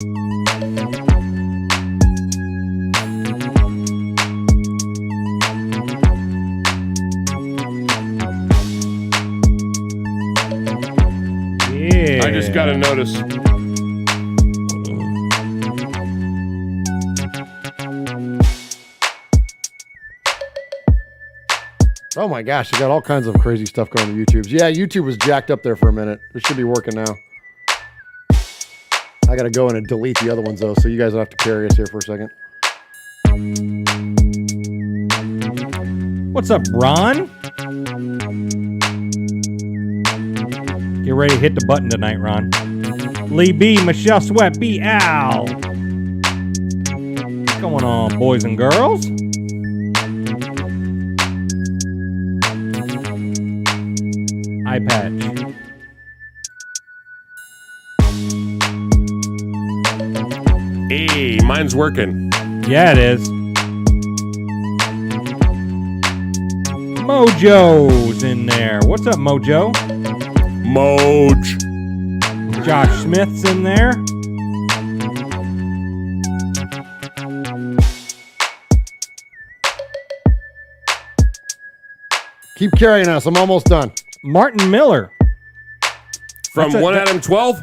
Yeah. I just got a notice. Oh my gosh, you got all kinds of crazy stuff going on YouTube. Yeah, YouTube was jacked up there for a minute. It should be working now. I gotta go in and delete the other ones though, so you guys will have to carry us here for a second. What's up, Ron? Get ready to hit the button tonight, Ron. Lee B, Michelle Sweat, B, Al. What's going on, boys and girls? Eye patch. Hey, mine's working. Yeah, it is. Mojo's in there. What's up, Mojo? Moj. Josh Smith's in there. Keep carrying us. I'm almost done. Martin Miller. From One Adam 12?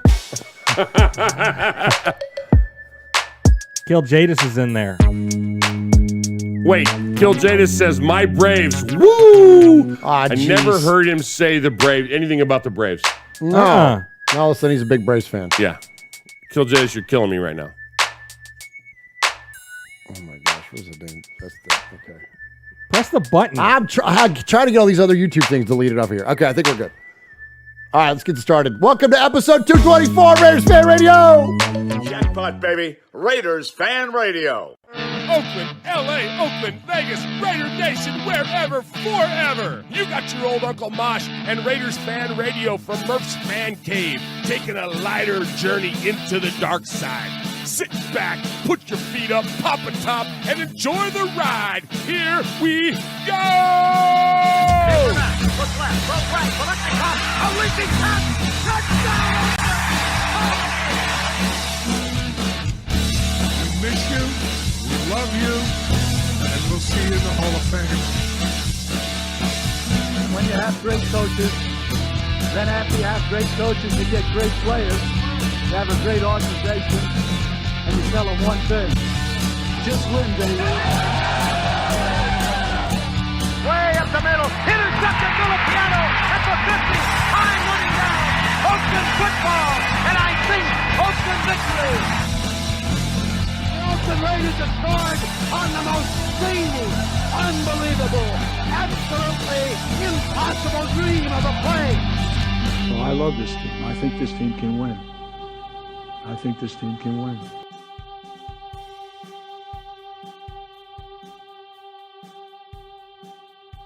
Kill Jadis is in there. Wait, Kill Jadis says, my Braves. Woo! I never heard him say the Braves, anything about the Braves. No. All of a sudden, he's a big Braves fan. Yeah. Kill Jadis, you're killing me right now. Oh my gosh, where's the name? That's the, okay. Press the button. I'm trying to get all these other YouTube things deleted off here. Okay, I think we're good. All right, let's get started. Welcome to episode 224 Raiders Fan Radio. Jackpot, baby. Raiders Fan Radio. Oakland, LA, Oakland, Vegas, Raider Nation, wherever, forever. You got your old Uncle Mosh and Raiders Fan Radio from Murph's Man Cave, taking a lighter journey into the dark side. Sit back, put your feet up, pop a top, and enjoy the ride. Here we go! Look left, look right, look at the top. A leaping top. Touchdown! We miss you, we love you, and we'll see you in the Hall of Fame. When you have great coaches, then after you have great coaches, you get great players. You have a great organization. And you tell them one thing, just win, baby. Way up the middle, intercepted Filipiano at the 50, time running down. Oakland football, and I think Oakland victory. The Oakland Raiders have scored on the most zany, unbelievable, absolutely impossible dream of a play. Well, I love this team. I think this team can win. I think this team can win.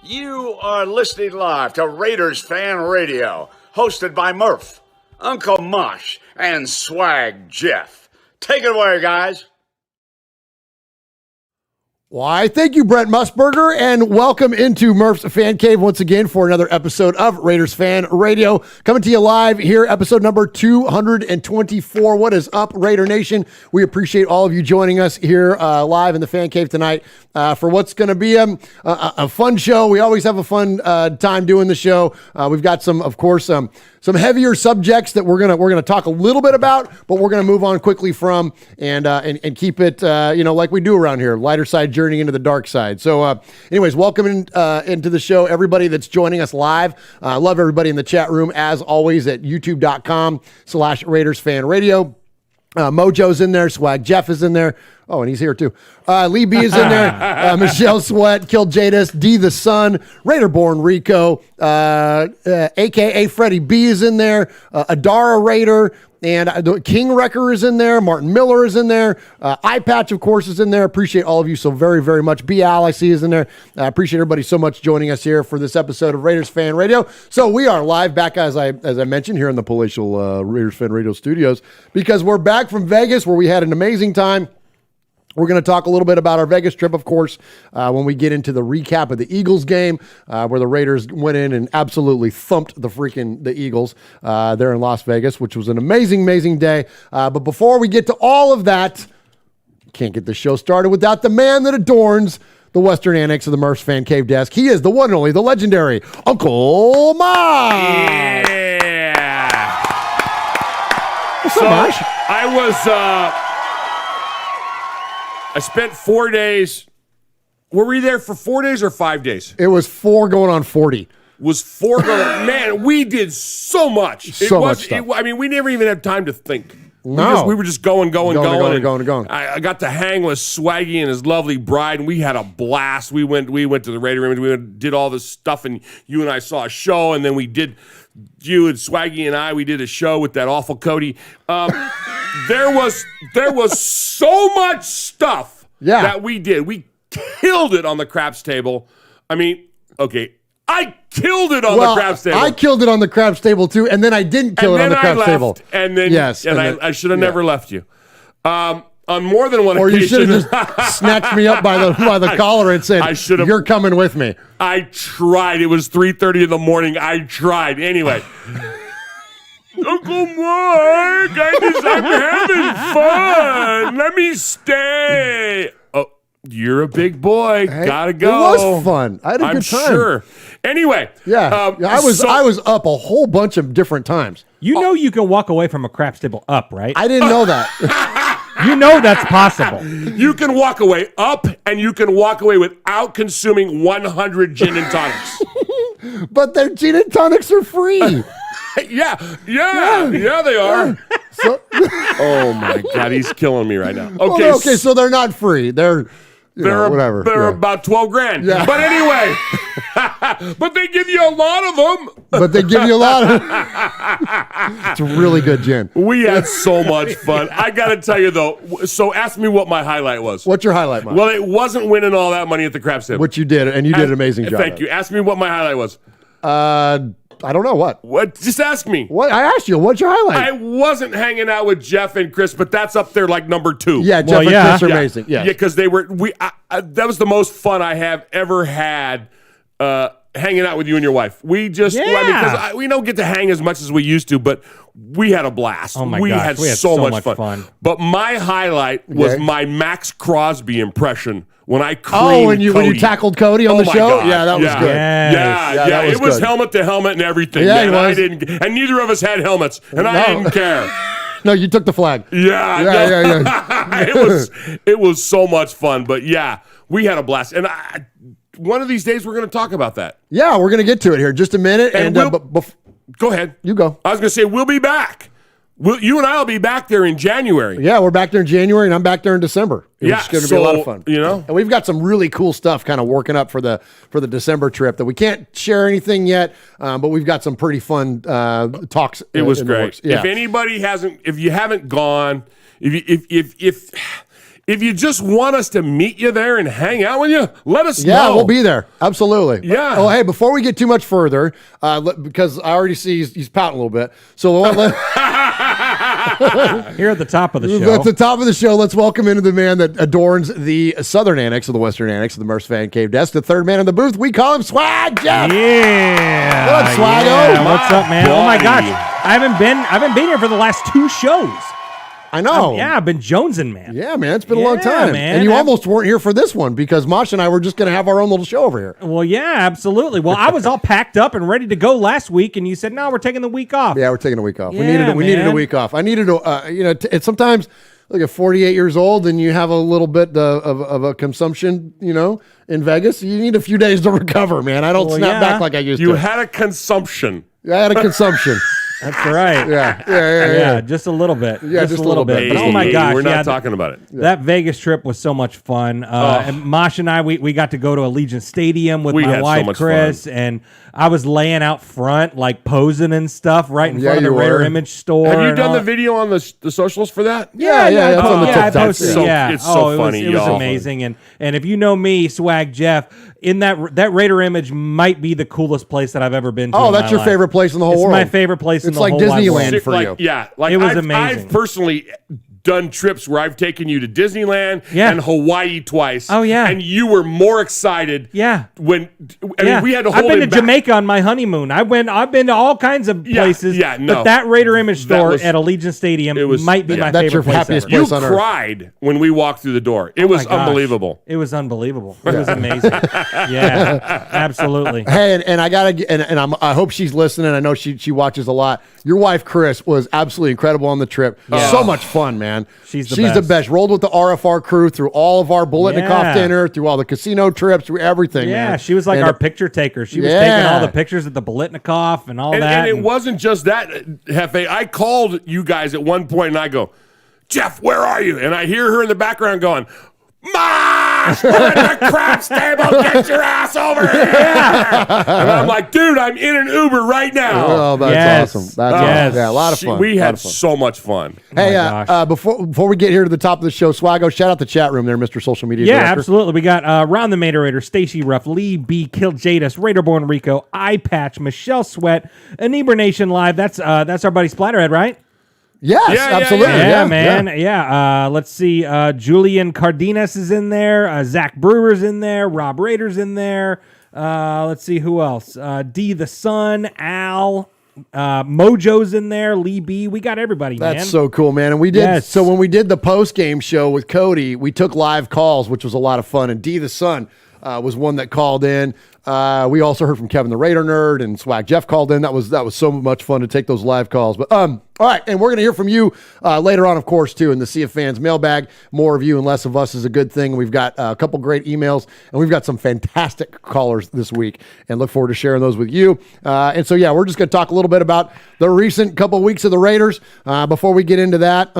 You are listening live to Raiders Fan Radio, hosted by Murph, Uncle Mosh, and Swag Jeff. Take it away, guys. Why, thank you, Brent Musburger, and welcome into Murph's Fan Cave once again for another episode of Raiders Fan Radio. Coming to you live here, episode number 224. What is up, Raider Nation? We appreciate all of you joining us here live in the Fan Cave tonight for what's going to be a fun show. We always have a fun time doing the show. We've got some, of course, some heavier subjects that we're gonna talk a little bit about, but we're gonna move on quickly from and keep it like we do around here, lighter side journey into the dark side. So anyways, welcome into the show, everybody that's joining us live. I love everybody in the chat room as always at youtube.com/Raiders Fan Radio. Mojo's in there, Swag Jeff is in there. Oh, and he's here too. Lee B is in there. Michelle Sweat, Kill Jadis, D the Sun, Raiderborn Rico, aka Freddie B is in there. Adara Raider, and King Wrecker is in there. Martin Miller is in there. Eye Patch, of course, is in there. Appreciate all of you so very, very much. B Al, I see, is in there. I appreciate everybody so much joining us here for this episode of Raiders Fan Radio. So we are live back, as I mentioned, here in the palatial Raiders Fan Radio studios, because we're back from Vegas, where we had an amazing time. We're going to talk a little bit about our Vegas trip, of course, when we get into the recap of the Eagles game, where the Raiders went in and absolutely thumped the Eagles there in Las Vegas, which was an amazing, amazing day. But before we get to all of that, can't get the show started without the man that adorns the Western Annex of the Murph's Fan Cave desk. He is the one and only, the legendary Uncle Mosh. Yeah. What's up, Mosh? I spent 4 days. Were we there for 4 days or 5 days? It was 4 going on 40. Was 4 going? Man, we did so much. Much stuff. We never even had time to think. No. We were just going. Going. I got to hang with Swaggy and his lovely bride, and we had a blast. We went to the Raider Image. We did all this stuff, and you and I saw a show, and then you and Swaggy and I, we did a show with that awful Cody. There was so much stuff that we did. We killed it on the craps table. I mean, okay, I killed it on the craps table. I killed it on the craps table too, and then I didn't kill it on the craps table. And then I should have never left you. On more than one or occasion. You should have just snatched me up by the collar and said, "You're coming with me." I tried. It was 3:30 in the morning. I tried. Anyway. Uncle Mark, I'm having fun. Let me stay. Oh, you're a big boy. Hey, gotta go. It was fun. I had a good time. Sure. Anyway. I was up a whole bunch of different times. You can walk away from a craps table up, right? I didn't know that. You know that's possible. You can walk away up, and you can walk away without consuming 100 gin and tonics. But their gin and tonics are free. Yeah, they are. So, oh my God, he's killing me right now. Okay, so they're not free. They're whatever. They're about $12,000. Yeah. But anyway, but they give you a lot of them. But they give you a lot of. It's really good gin. We had so much fun. I got to tell you though. So ask me what my highlight was. What's your highlight, Mike? Well, it wasn't winning all that money at the craps table. Which you did, and you did an amazing job. Thank you. Ask me what my highlight was. I don't know what. What? Just ask me. What? I asked you. What's your highlight? I wasn't hanging out with Jeff and Chris, but that's up there like number 2. Yeah, Jeff and Chris are amazing. Yeah, because they were. That was the most fun I have ever had. Hanging out with you and your wife. We just, because we don't get to hang as much as we used to, but we had a blast. Oh my gosh, we had so much fun. But my highlight was my Max Crosby impression when I creamed when you tackled Cody on the show. God. Yeah, that was good. Yeah, it was helmet to helmet and everything. Yeah, man. I didn't, and neither of us had helmets, and I didn't care. No, you took the flag. Yeah. It was so much fun, but we had a blast, and one of these days we're going to talk about that. Yeah, we're going to get to it here in just a minute. And go ahead. You go. I was going to say we'll be back. You and I will be back there in January. Yeah, we're back there in January, and I'm back there in December. It's going to be a lot of fun. And we've got some really cool stuff kind of working up for the December trip that we can't share anything yet, but we've got some pretty fun talks. It was great. Yeah. If you haven't gone, if you just want us to meet you there and hang out with you, let us know. Yeah, we'll be there. Absolutely. Yeah. Oh, hey, before we get too much further, because I already see he's pouting a little bit. So here at the top of the show. At the top of the show, let's welcome into the man that adorns the southern annex of the Western Annex of the Murph's Fan Cave desk, the third man in the booth. We call him Swag Jeff. Yeah. What up, Swaggo? Yeah, what's up, man? Oh my gosh. I haven't been here for the last 2 shows. I know. I've been jonesing, man. Yeah, man, it's been a long time. Man. And you almost weren't here for this one because Mosh and I were just going to have our own little show over here. Well, yeah, absolutely. Well, I was all packed up and ready to go last week, and you said, no, we're taking the week off. Yeah, we're taking a week off. Yeah, we needed a week off. I needed to, it's sometimes, look, at 48 years old and you have a little bit of a consumption, in Vegas, you need a few days to recover, man. I don't snap back like I used to. You had a consumption. I had a consumption. That's right. Yeah. Just a little bit. Yeah, just a little bit. But oh my gosh, we're not talking about it. That Vegas trip was so much fun. And Mosh and I, we got to go to Allegiant Stadium with my wife, Chris, and I was laying out front, like posing and stuff, right in front of the Raider Image store. Have you done the video on the socials for that? Yeah. It's on the TikTok. It's so funny. It was amazing. And if you know me, Swag Jeff, in that Raider Image might be the coolest place that I've ever been to. Oh, that's your favorite place in the whole world. It's my favorite place in the whole It's like Disneyland world. for you. Yeah, it was amazing. I've personally done trips where I've taken you to Disneyland and Hawaii twice. Oh, yeah. And you were more excited. Yeah. When I mean, we had to hold I've been to it back. Jamaica on my honeymoon. I've been to all kinds of places. Yeah, no. But that Raider Image store at Allegiant Stadium might be my favorite place happiest ever. place You on earth. cried when we walked through the door. It was unbelievable. It was unbelievable. It was amazing. Yeah, absolutely. Hey, and I gotta, and I hope she's listening. I know she watches a lot. Your wife Chris was absolutely incredible on the trip. So much fun, man. She's the best. Rolled with the RFR crew through all of our Bulletnikoff dinner, through all the casino trips, through everything. Yeah, man. she was like our picture taker. She was taking all the pictures at the Bulletnikoff and all that. And it wasn't just that, Hefe. I called you guys at one point and I go, Jeff, where are you? And I hear her in the background going, Mosh, we're at the craps table. Get your ass over here. And I'm like, dude, I'm in an Uber right now. Oh, that's awesome. That's awesome. Yeah, a lot of fun. We had so much fun. Hey, before we get here to the top of the show, Swaggo, shout out the chat room there, Mr. Social Media Director. Absolutely. We got Ron the Mater Raider, Stacy Ruff, Lee B, Kill Jadis, Raiderborn Rico, Eye Patch, Michelle Sweat, Inebriation Nation Live. That's our buddy Splatterhead, right? Yes, absolutely. Yeah, man. Yeah. Let's see. Julian Cardenas is in there. Zach Brewer's in there. Rob Rader's in there. Let's see who else. D the Sun, Al, Mojo's in there. Lee B. We got everybody, man. That's so cool, man. And we did. So when we did the post game show with Cody, we took live calls, which was a lot of fun. And D the Sun was one that called in. We also heard from Kevin the Raider Nerd, and Swag Jeff called in. That was so much fun to take those live calls. But all right, and we're going to hear from you later on, of course, too, in the Sea of Fans mailbag. More of you and less of us is a good thing. We've got a couple great emails, and we've got some fantastic callers this week, and look forward to sharing those with you. And so, yeah, we're just going to talk a little bit about the recent couple weeks of the Raiders before we get into that.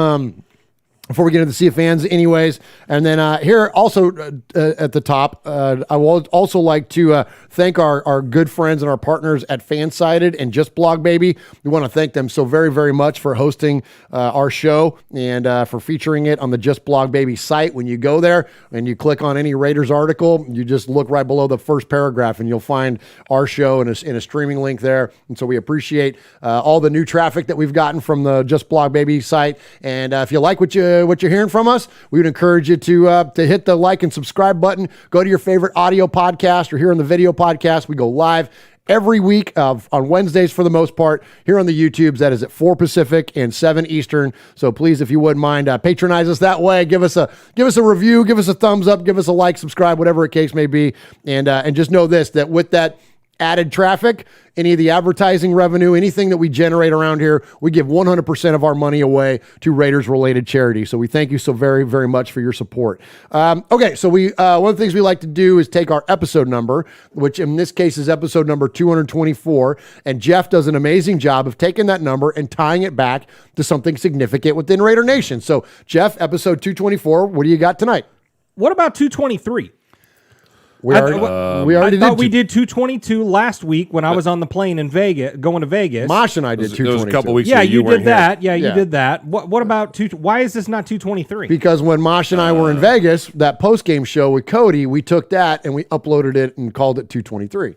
Before we get into the Sea of Fans anyways. And then here also at the top, I would also like to thank our good friends and our partners at Fansided and Just Blog Baby. We want to thank them so very, very much for hosting our show and for featuring it on the Just Blog Baby site. When you go there and you click on any Raiders article, you just look right below the first paragraph and you'll find our show in a streaming link there. And so we appreciate all the new traffic that we've gotten from the Just Blog Baby site. And if you like what you're hearing from us, we would encourage you to hit the like and subscribe button. Go to your favorite audio podcast or here on the video podcast. We go live every week on Wednesdays for the most part here on the YouTubes. That is at 4 Pacific and 7 Eastern. So please, if you wouldn't mind, patronize us that way. Give us a review, give us a thumbs up, give us a like, subscribe, whatever the case may be. And just know this, that with that added traffic, any of the advertising revenue, anything that we generate around here, we give 100% of our money away to Raiders-related charities. So we thank you so very, very much for your support. Okay, so we one of the things we like to do is take our episode number, which in this case is episode number 224, and Jeff does an amazing job of taking that number and tying it back to something significant within Raider Nation. So, Jeff, episode 224, what do you got tonight? What about 223? We already did 222 last week when I was on the plane in Vegas, going to Vegas. Mosh and I did 222. There was a couple weeks yeah, ago you did that. Here. Yeah, you did that. What about why is this not 223? Because when Mosh and I were in Vegas, that post-game show with Cody, we took that and we uploaded it and called it 223.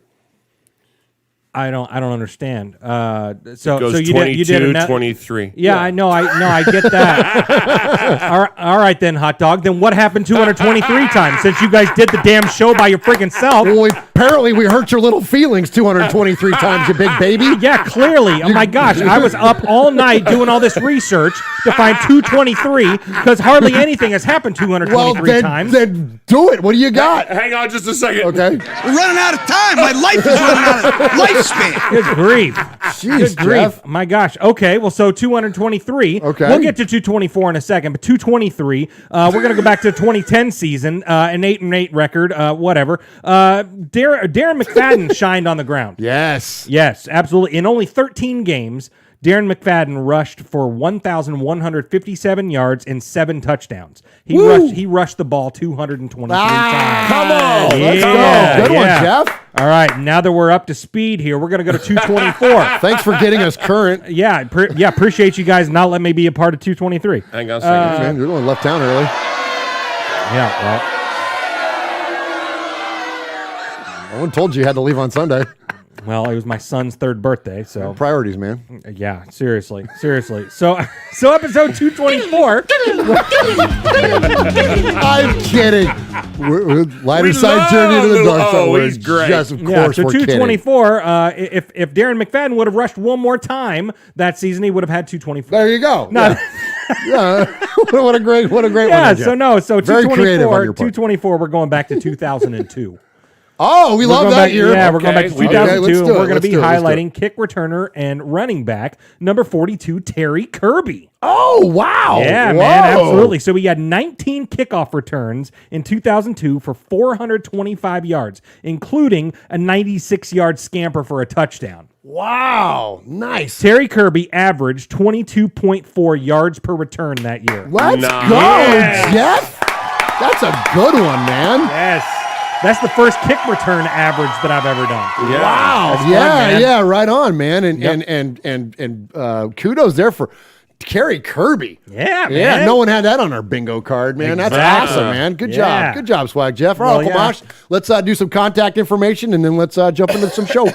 I don't understand. So you 22, did 23. Yeah, I know. I get that. all right, then, hot dog. Then what happened 223 times since you guys did the damn show by your freaking self? Well, apparently we hurt your little feelings 223 times, you big baby. Yeah, clearly. Oh my gosh, I was up all night doing all this research to find 223 because hardly anything has happened 223 times. Then do it. What do you got? Hang on just a second. Okay. We're running out of time. My life is running out of lifespan. Good grief. Jeez, Good grief. Jeff. My gosh. Okay, well, so 223. Okay. We'll get to 224 in a second, but 223. We're going to go back to the 2010 season, an 8-8 record, whatever. Darren McFadden shined on the ground. Yes. Yes, absolutely. In only 13 games, Darren McFadden rushed for 1,157 yards and 7 touchdowns. He rushed the ball 223 times. Come on. Yeah, Let's go. Good one, Jeff. All right, now that we're up to speed here, we're going to go to 224. Thanks for getting us current. Yeah, appreciate you guys not letting me be a part of 223. Hang on a second. Man, you're the one left town early. Yeah, well. No one told you had to leave on Sunday. Well, it was my son's 3rd birthday, so priorities, man. Yeah, seriously. So episode 224. I'm kidding. We're lighter side journey to the dark side. Oh, he's great. Just, of course, so we're 224. If Darren McFadden would have rushed one more time that season, he would have had 224. There you go. No. Yeah. what a great one. Yeah. So 224. 224. We're going back to 2002. Oh, we love that year. Yeah, we're going back to 2002. And we're going to be highlighting kick returner and running back number 42, Terry Kirby. Oh, wow. Yeah, Whoa. man, absolutely. So we had 19 kickoff returns in 2002 for 425 yards, including a 96-yard scamper for a touchdown. Wow. Nice. Terry Kirby averaged 22.4 yards per return that year. Let's go, Jeff. That's a good one, man. Yes. That's the first kick return average that I've ever done. Yeah. Wow. Yeah, right on, man. And kudos there for Terry Kirby. Yeah, man. Yeah, no one had that on our bingo card, man. Exactly. That's awesome, man. Good job. Good job, Swag Jeff. All right, Uncle Mosh, let's do some contact information, and then let's jump into some show.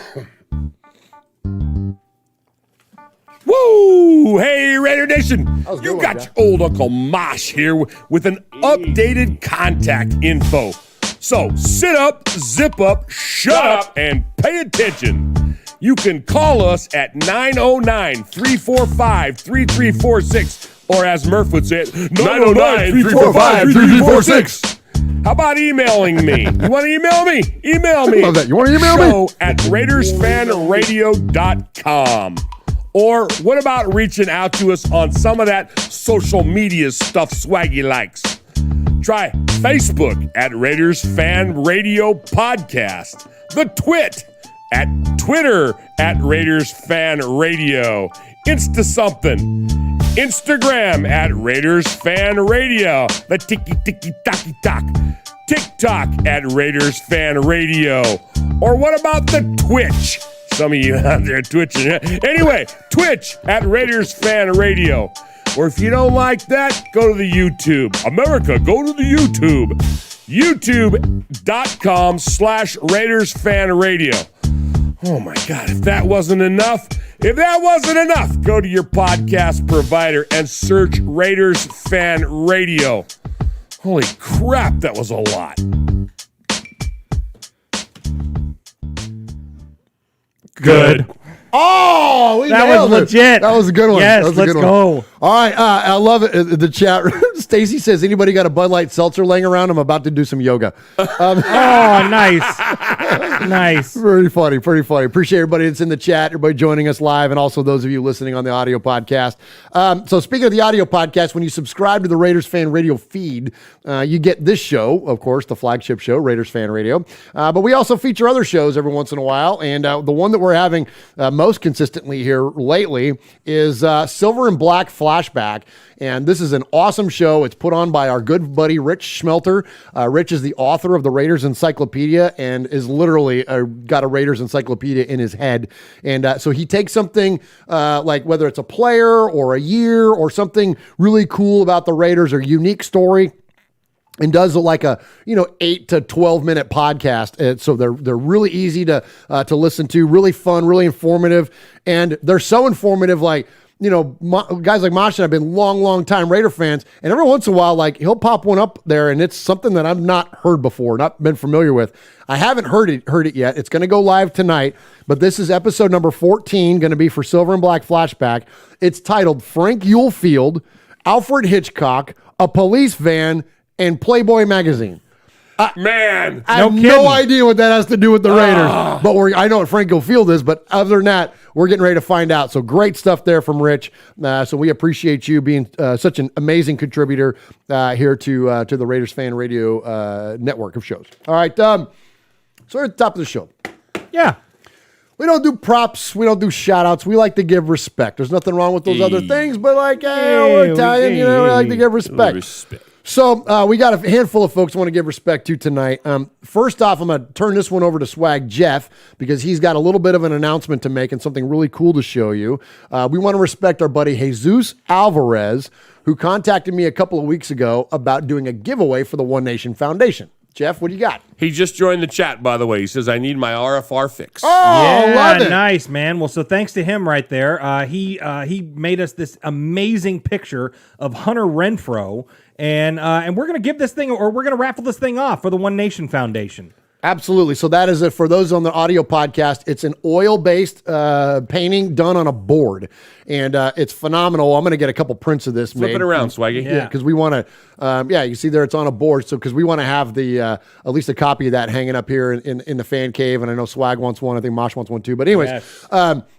Woo! Hey, Raider Nation. You one, got Jeff. your old Uncle Mosh here with an updated contact info. So sit up, zip up, shut up, and pay attention. You can call us at 909-345-3346, or as Murph would say it, 909-345-3346. How about emailing me? You want to email me? Email me. Love that. You want to email me? Show at RaidersFanRadio.com. Or what about reaching out to us on some of that social media stuff Swaggy likes? Try Facebook at Raiders Fan Radio Podcast, the Twit at Twitter at Raiders Fan Radio, Insta something, Instagram at Raiders Fan Radio, the tiki-tiki-taki-talk, TikTok at Raiders Fan Radio. Or what about the Twitch? Some of you out there twitching. Anyway, Twitch at Raiders Fan Radio. Or if you don't like that, go to the YouTube. America, go to the YouTube. YouTube.com/Raiders Fan Radio. Oh my God, if that wasn't enough, go to your podcast provider and search Raiders Fan Radio. Holy crap, that was a lot. Good. Oh, that was legit. That was a good one. Yes, let's go. All right, I love it. The chat. Stacy says, anybody got a Bud Light seltzer laying around? I'm about to do some yoga. Oh, nice. Nice. Pretty funny. Appreciate everybody that's in the chat, everybody joining us live, and also those of you listening on the audio podcast. So speaking of the audio podcast, when you subscribe to the Raiders Fan Radio feed, you get this show, of course, the flagship show, Raiders Fan Radio. But we also feature other shows every once in a while, and the one that we're having most consistently here lately is Silver and Black Flashback. And this is an awesome show. It's put on by our good buddy Rich Schmelter. Rich is the author of the Raiders Encyclopedia and is literally got a Raiders Encyclopedia in his head. And so he takes something like whether it's a player or a year or something really cool about the Raiders or unique story, and does like a 8 to 12 minute podcast. And so they're really easy to listen to, really fun, really informative, and they're so informative. Like, guys like Mosh and I've been long time Raider fans, and every once in a while, like, he'll pop one up there, and it's something that I've not heard before, not been familiar with. I haven't heard it yet. It's going to go live tonight, but this is episode number 14, going to be for Silver and Black Flashback. It's titled Frank Ulefield, Alfred Hitchcock, A Police Van, and Playboy Magazine. Man, I have no idea what that has to do with the Raiders, but I know what Frank Ulefield is, but other than that, we're getting ready to find out. So great stuff there from Rich. So we appreciate you being such an amazing contributor here to the Raiders Fan Radio network of shows. All right, so we're at the top of the show. Yeah. We don't do props. We don't do shout-outs. We like to give respect. There's nothing wrong with those other things, but like, we're Italian, we like to give respect. So we got a handful of folks I want to give respect to tonight. First off, I'm going to turn this one over to Swag Jeff because he's got a little bit of an announcement to make and something really cool to show you. We want to respect our buddy Jesus Alvarez, who contacted me a couple of weeks ago about doing a giveaway for the One Nation Foundation. Jeff, what do you got? He just joined the chat, by the way. He says, I need my RFR fix. Oh, yeah, love it. Nice, man. Well, so thanks to him right there. He made us this amazing picture of Hunter Renfrow, and we're going to give this thing, or we're going to raffle this thing off for the One Nation Foundation. Absolutely. So that is it for those on the audio podcast. It's an oil-based painting done on a board, and it's phenomenal. I'm going to get a couple prints of this. Flip it around, Swaggy. Yeah, because we want to. You see there, it's on a board. So because we want to have the at least a copy of that hanging up here in the fan cave, and I know Swag wants one. I think Mosh wants one too. But anyways, yes.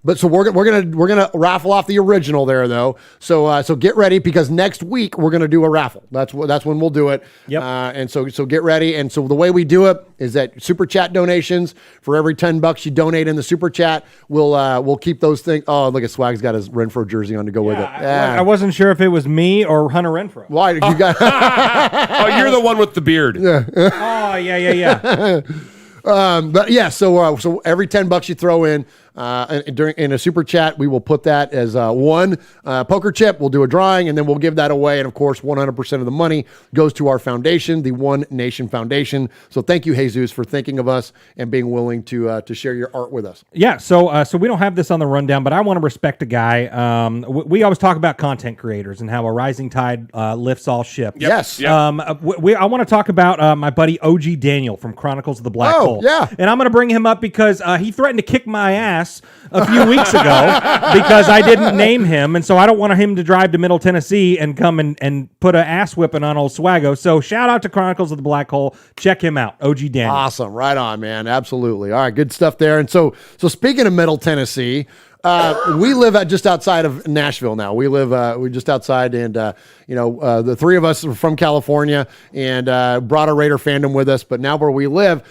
But so we're gonna raffle off the original there though. So get ready because next week we're gonna do a raffle. That's when we'll do it. Yep. And so get ready. And so the way we do it is that super chat donations for every $10 you donate in the super chat, we'll keep those things. Oh, look at Swag's got his Renfrow jersey on to go with it. I wasn't sure if it was me or Hunter Renfrow. Why you got? Oh, you're the one with the beard. Yeah. Oh, yeah. But yeah, so every $10 you throw in in a super chat, we will put that as one poker chip. We'll do a drawing, and then we'll give that away. And of course, 100% of the money goes to our foundation, the One Nation Foundation. So thank you, Jesus, for thinking of us and being willing to share your art with us. Yeah. So we don't have this on the rundown, but I want to respect a guy. We always talk about content creators and how a rising tide lifts all ships. Yep. Yes. Yep. I want to talk about my buddy OG Daniel from Chronicles of the Black Hole. Yeah. And I'm going to bring him up because he threatened to kick my ass a few weeks ago because I didn't name him, and so I don't want him to drive to Middle Tennessee and come and put an ass whipping on old Swaggo. So shout out to Chronicles of the Black Hole. Check him out, OG Daniel. Awesome, right on, man. Absolutely. All right, good stuff there. And so speaking of Middle Tennessee, we live just outside of Nashville now. We're just outside, and the three of us are from California and brought a Raider fandom with us. But now where we live,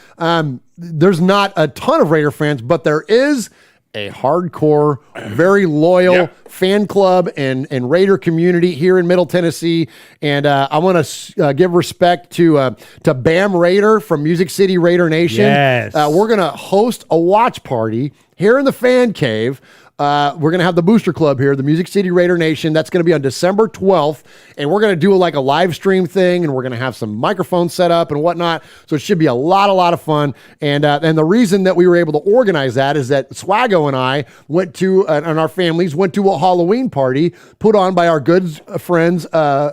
there's not a ton of Raider fans, but there is a hardcore, very loyal fan club and Raider community here in Middle Tennessee. And I want to give respect to Bam Raider from Music City Raider Nation. Yes. We're going to host a watch party here in the fan cave. We're going to have the Booster Club here, the Music City Raider Nation. That's going to be on December 12th. And we're going to do like a live stream thing, and we're going to have some microphones set up and whatnot. So it should be a lot of fun. And the reason that we were able to organize that is that Swaggo and I went to, and our families went to a Halloween party put on by our good friends,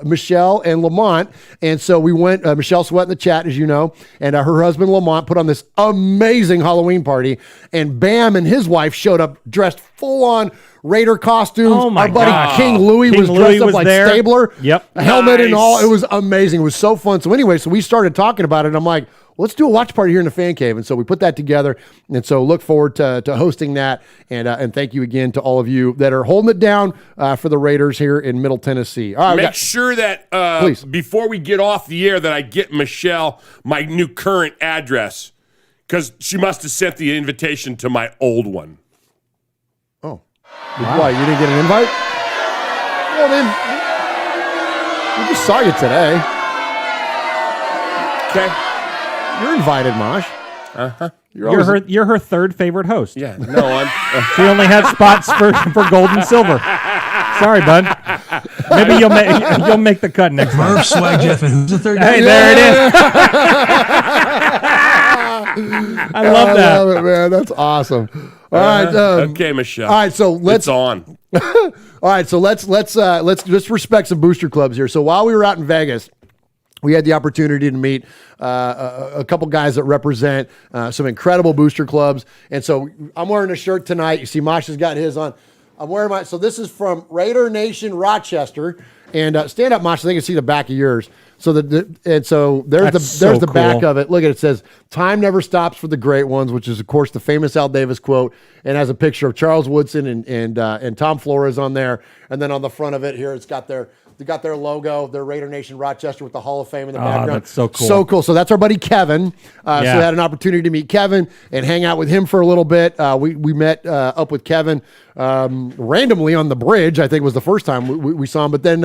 Michelle and Lamont. And so we went, Michelle Sweat in the chat, as you know, and her husband Lamont put on this amazing Halloween party. And Bam and his wife showed up dressed full-on Raider costumes. Oh my Our buddy God. King Louie was dressed up like there. Stabler. Yep. A helmet and Nice. all. It was amazing. It was so fun. So anyway, we started talking about it, and I'm like, let's do a watch party here in the fan cave. And so we put that together. And so look forward to hosting that. And thank you again to all of you that are holding it down for the Raiders here in Middle Tennessee. All right, Make sure that Please. before we get off the air that I get Michelle my new current address, because she must have sent the invitation to my old one. Oh. Why, you didn't get an invite? Well, then, we just saw you today. Okay. You're invited, Mosh. Uh-huh. You're her third favorite host. Yeah. No, I'm... She only has spots for gold and silver. Sorry, bud. Maybe you'll make the cut next time. Murph, Swag, Jeff, and who's the third guy? Hey, there it is. I love that. I love it, man. That's awesome. All right. okay, Michelle. All right, so let's It's on. All right, so let's just respect some booster clubs here. So while we were out in Vegas, we had the opportunity to meet a couple guys that represent some incredible booster clubs. And so I'm wearing a shirt tonight. You see Masha's got his on. I'm wearing mine. So this is from Raider Nation Rochester. And stand up, Masha, so they can see the back of yours. So there's the back of it. Look at it. It says, "Time never stops for the great ones," which is, of course, the famous Al Davis quote, and has a picture of Charles Woodson and Tom Flores on there. And then on the front of it here, they got their logo, their Raider Nation Rochester with the Hall of Fame in the background. That's so cool. So cool. So that's our buddy Kevin. So we had an opportunity to meet Kevin and hang out with him for a little bit. We met up with Kevin randomly on the bridge. I think was the first time we saw him. But then,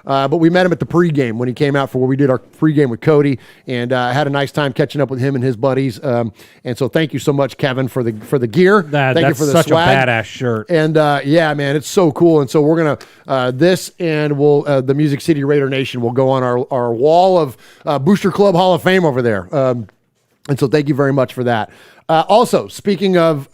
but we met him at the pregame when he came out for where we did our pregame with Cody, and had a nice time catching up with him and his buddies. And so thank you so much, Kevin, for the gear. Thank you for the such swag. A badass shirt. And yeah, man, it's so cool. And so we're gonna this and we'll the Music City Raider Nation will go on our wall of Booster Club Hall of Fame over there. And so thank you very much for that. Also, speaking of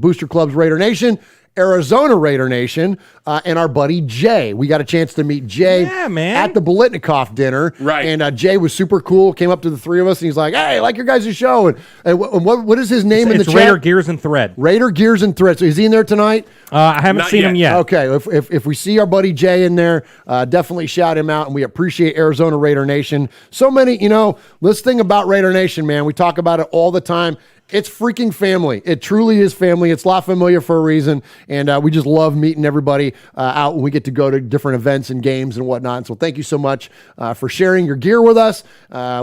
Booster Club's Raider Nation, Arizona Raider Nation, and our buddy Jay. We got a chance to meet Jay at the Bolitnikoff dinner. Right. And Jay was super cool, came up to the three of us, and he's like, hey, I like your guys' show. And what is his name in the chat? Raider Gears and Thread. Raider Gears and Thread. So is he in there tonight? I haven't seen him yet. Okay, if we see our buddy Jay in there, definitely shout him out, and we appreciate Arizona Raider Nation. So many, this thing about Raider Nation, man, we talk about it all the time. It's freaking family. It truly is family. It's La Familia for a reason, and we just love meeting everybody out when we get to go to different events and games and whatnot. And so thank you so much for sharing your gear with us.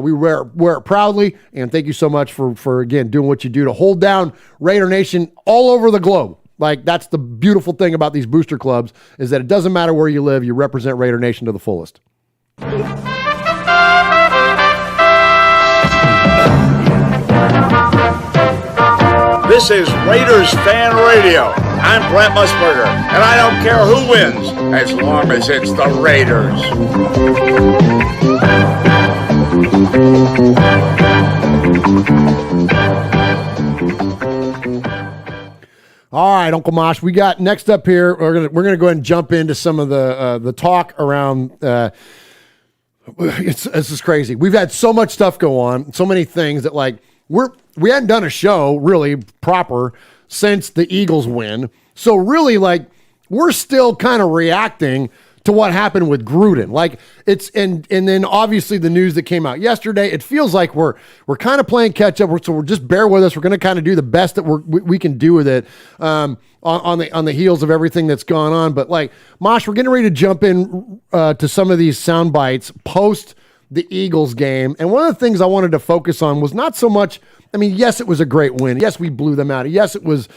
We wear it proudly, and thank you so much for again, doing what you do to hold down Raider Nation all over the globe. Like, that's the beautiful thing about these booster clubs, is that it doesn't matter where you live, you represent Raider Nation to the fullest. This is Raiders Fan Radio. I'm Brent Musburger, and I don't care who wins as long as it's the Raiders. All right, Uncle Mosh, we got next up here. We're gonna go ahead and jump into some of the talk around. This is crazy. We've had so much stuff go on, so many things that we hadn't done a show really proper since the Eagles win. So really, we're still kind of reacting to what happened with Gruden. And then obviously the news that came out yesterday, it feels like we're kind of playing catch up. So we're just bear with us. We're going to kind of do the best that we can do with it on the heels of everything that's gone on. But Mosh, we're getting ready to jump in to some of these sound bites post the Eagles game. And one of the things I wanted to focus on was not so much, yes, it was a great win. Yes, we blew them out. Yes, it was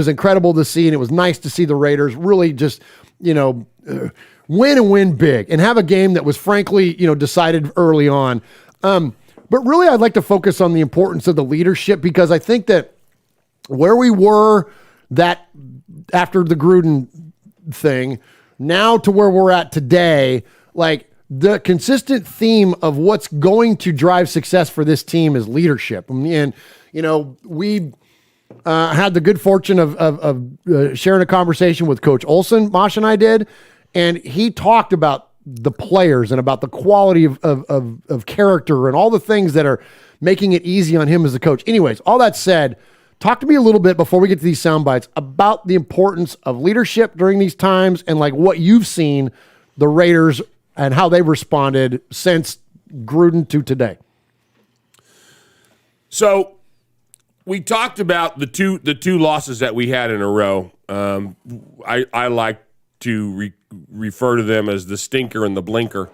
incredible to see, and it was nice to see the Raiders really just, win and win big and have a game that was frankly, decided early on. But really, I'd like to focus on the importance of the leadership, because I think that where we were that after the Gruden thing, now to where we're at today, the consistent theme of what's going to drive success for this team is leadership. And, we had the good fortune of sharing a conversation with Coach Olson, Mosh and I did, and he talked about the players and about the quality of character and all the things that are making it easy on him as a coach. Anyways, all that said, talk to me a little bit before we get to these sound bites about the importance of leadership during these times and what you've seen the Raiders and how they've responded since Gruden to today. So we talked about the two losses that we had in a row. I like to refer to them as the stinker and the blinker.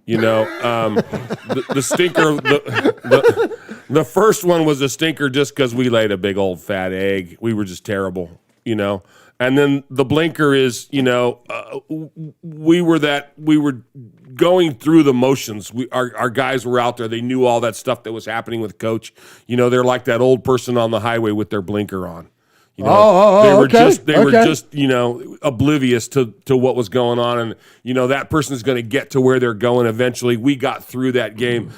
The stinker, the first one was a stinker just because we laid a big old fat egg. We were just terrible, And then the blinker is, we were going through the motions. Our guys were out there. They knew all that stuff that was happening with Coach. They're like that old person on the highway with their blinker on. They were just oblivious to what was going on, and that person's going to get to where they're going eventually. We got through that game,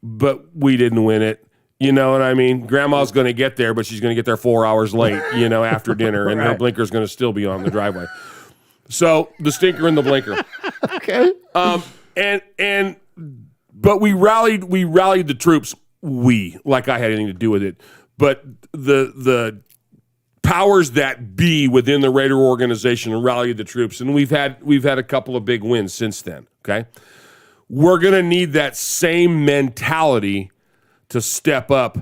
but we didn't win it. You know what I mean? Grandma's going to get there, but she's going to get there 4 hours late, after dinner, and her blinker's going to still be on the driveway. So the stinker and the blinker. Okay. But we rallied the troops. I had anything to do with it, but the powers that be within the Raider organization rallied the troops, and we've had a couple of big wins since then. Okay, we're going to need that same mentality to step up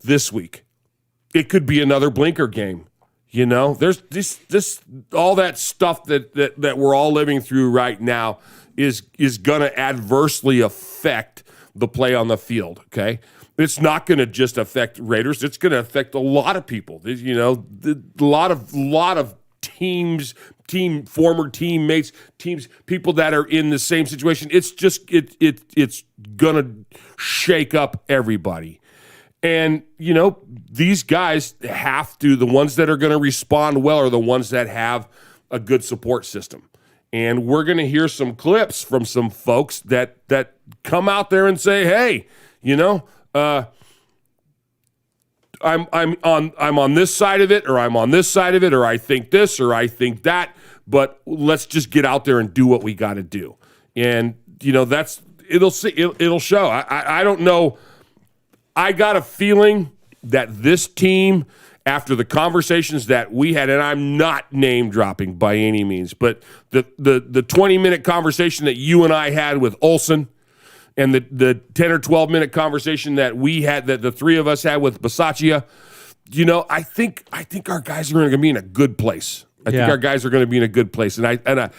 this week. It could be another blinker game. There's this all that stuff that we're all living through right now is going to adversely affect the play on the field. Okay, it's not going to just affect Raiders. It's going to affect a lot of people. A lot of former teammates, people that are in the same situation. It's just it's gonna shake up everybody. And, these guys have to, the ones that are going to respond well are the ones that have a good support system. And we're going to hear some clips from some folks that come out there and say, hey, I'm on this side of it, or I'm on this side of it, or I think this, or I think that, but let's just get out there and do what we got to do. And, it'll show. I don't know. I got a feeling that this team, after the conversations that we had, and I'm not name dropping by any means, but the 20-minute conversation that you and I had with Olsen, and the 10 or 12-minute conversation that we had, that the three of us had with Bisaccia, I think our guys are going to be in a good place. I think our guys are going to be in a good place, and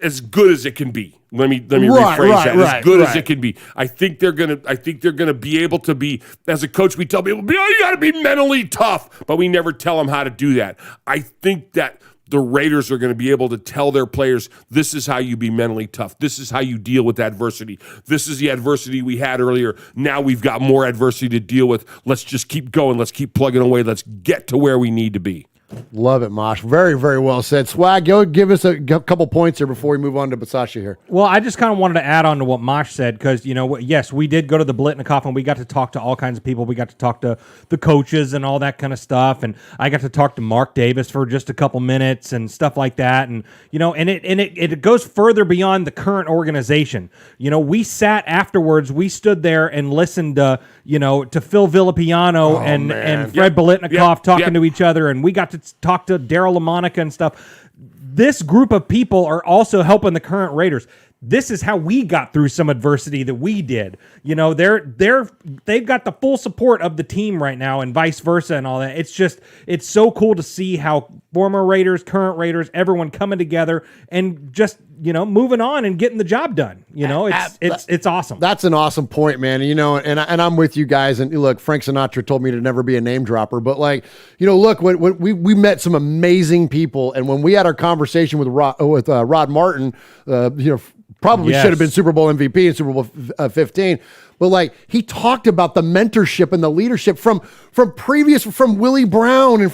as good as it can be. Let me rephrase that. As good as it can be. I think they're gonna be able to be. As a coach, we tell people, you got to be mentally tough, but we never tell them how to do that. I think that the Raiders are going to be able to tell their players, this is how you be mentally tough. This is how you deal with adversity. This is the adversity we had earlier. Now we've got more adversity to deal with. Let's just keep going. Let's keep plugging away. Let's get to where we need to be. Love it, Mosh. Very, very well said. Swag, go give us a couple points here before we move on to Bisaccia here. Well, I just kind of wanted to add on to what Mosh said because, yes, we did go to the Blitnikoff and we got to talk to all kinds of people. We got to talk to the coaches and all that kind of stuff. And I got to talk to Mark Davis for just a couple minutes and stuff like that. And, it goes further beyond the current organization. We sat afterwards, we stood there and listened to Phil Villapiano and Fred Blitnikoff talking to each other. And we got to talk to Daryl LaMonica and stuff. This group of people are also helping the current Raiders. This is how we got through some adversity that we did. They've got the full support of the team right now and vice versa and all that. It's so cool to see how former Raiders, current Raiders, everyone coming together and just, moving on and getting the job done. It's awesome. That's an awesome point, man. And I'm with you guys. And look, Frank Sinatra told me to never be a name dropper, but look, when we met some amazing people, and when we had our conversation with Rod Martin, probably should have been Super Bowl MVP in Super Bowl 15. But he talked about the mentorship and the leadership from Willie Brown and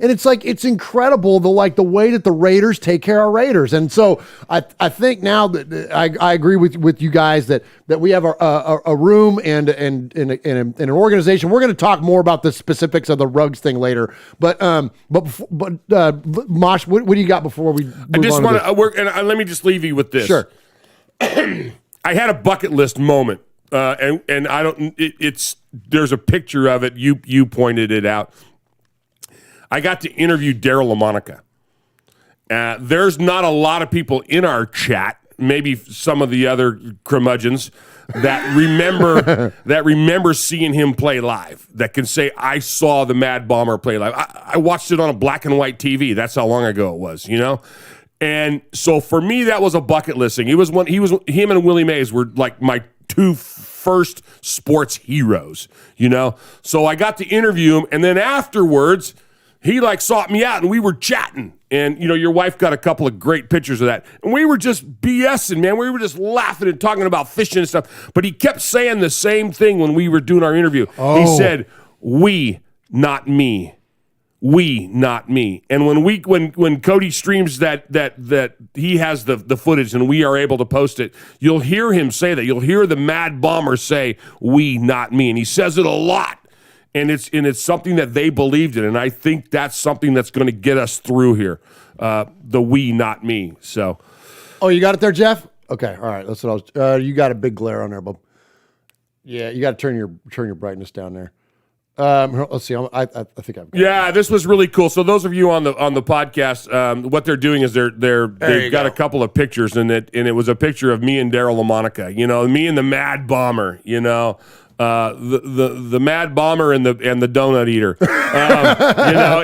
it's incredible the way that the Raiders take care of Raiders. And so I think now that I agree with you guys that we have a room and an organization. We're going to talk more about the specifics of the Ruggs thing later. But Mosh, what do you got before we move I just on want to work, and let me just leave you with this. Sure. I had a bucket list moment. And I don't. There's a picture of it. You pointed it out. I got to interview Daryl LaMonica. There's not a lot of people in our chat, maybe some of the other curmudgeons, that remember seeing him play live. That can say I saw the Mad Bomber play live. I watched it on a black and white TV. That's how long ago it was. And so for me, that was a bucket list thing. Him and Willie Mays were like my two first sports heroes, So I got to interview him, and then afterwards, he sought me out, and we were chatting. And, your wife got a couple of great pictures of that. And we were just BSing, man. We were just laughing and talking about fishing and stuff. But he kept saying the same thing when we were doing our interview. Oh. He said, we, not me. We, not me. And when Cody streams that he has the footage and we are able to post it, you'll hear him say that. You'll hear the Mad Bomber say, we, not me. And he says it a lot. And it's something that they believed in. And I think that's something that's going to get us through here. The we, not me. So. Oh, you got it there, Jeff? Okay. All right. That's what I was. You got a big glare on there, bub. Yeah, you got to turn your brightness down there. Let's see. I think I've got it. This was really cool. So those of you on the podcast, what they're doing is they've got a couple of pictures, and it was a picture of me and Daryl LaMonica. Me and the Mad Bomber. The Mad Bomber and the Donut Eater.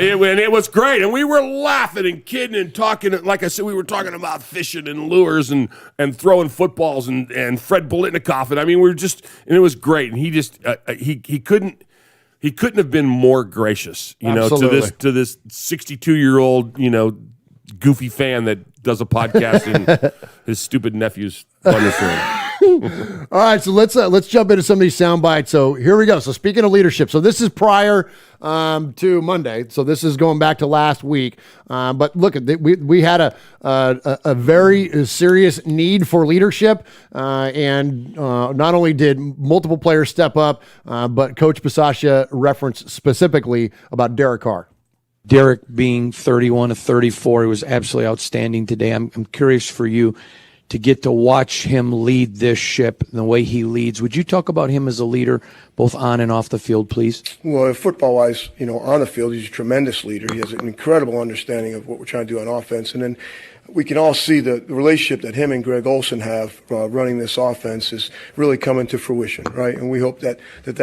It was great, and we were laughing and kidding and talking. Like I said, we were talking about fishing and lures and throwing footballs and Fred Blitnikoff, and I mean, and it was great. And he just he couldn't. He couldn't have been more gracious, Absolutely. to this 62-year-old, goofy fan that does a podcast in his stupid nephew's thunderstorm. All right, so let's jump into some of these sound bites. So here we go. So speaking of leadership, so this is prior to Monday. So this is going back to last week. But look, we had a very serious need for leadership, and not only did multiple players step up, but Coach Bisaccia referenced specifically about Derek Carr. Derek being 31 of 34, he was absolutely outstanding today. I'm curious for you to get to watch him lead this ship and the way he leads. Would you talk about him as a leader, both on and off the field, please? Well, football-wise, on the field, he's a tremendous leader. He has an incredible understanding of what we're trying to do on offense. And then we can all see the relationship that him and Greg Olson have running this offense is really coming to fruition, right? And we hope that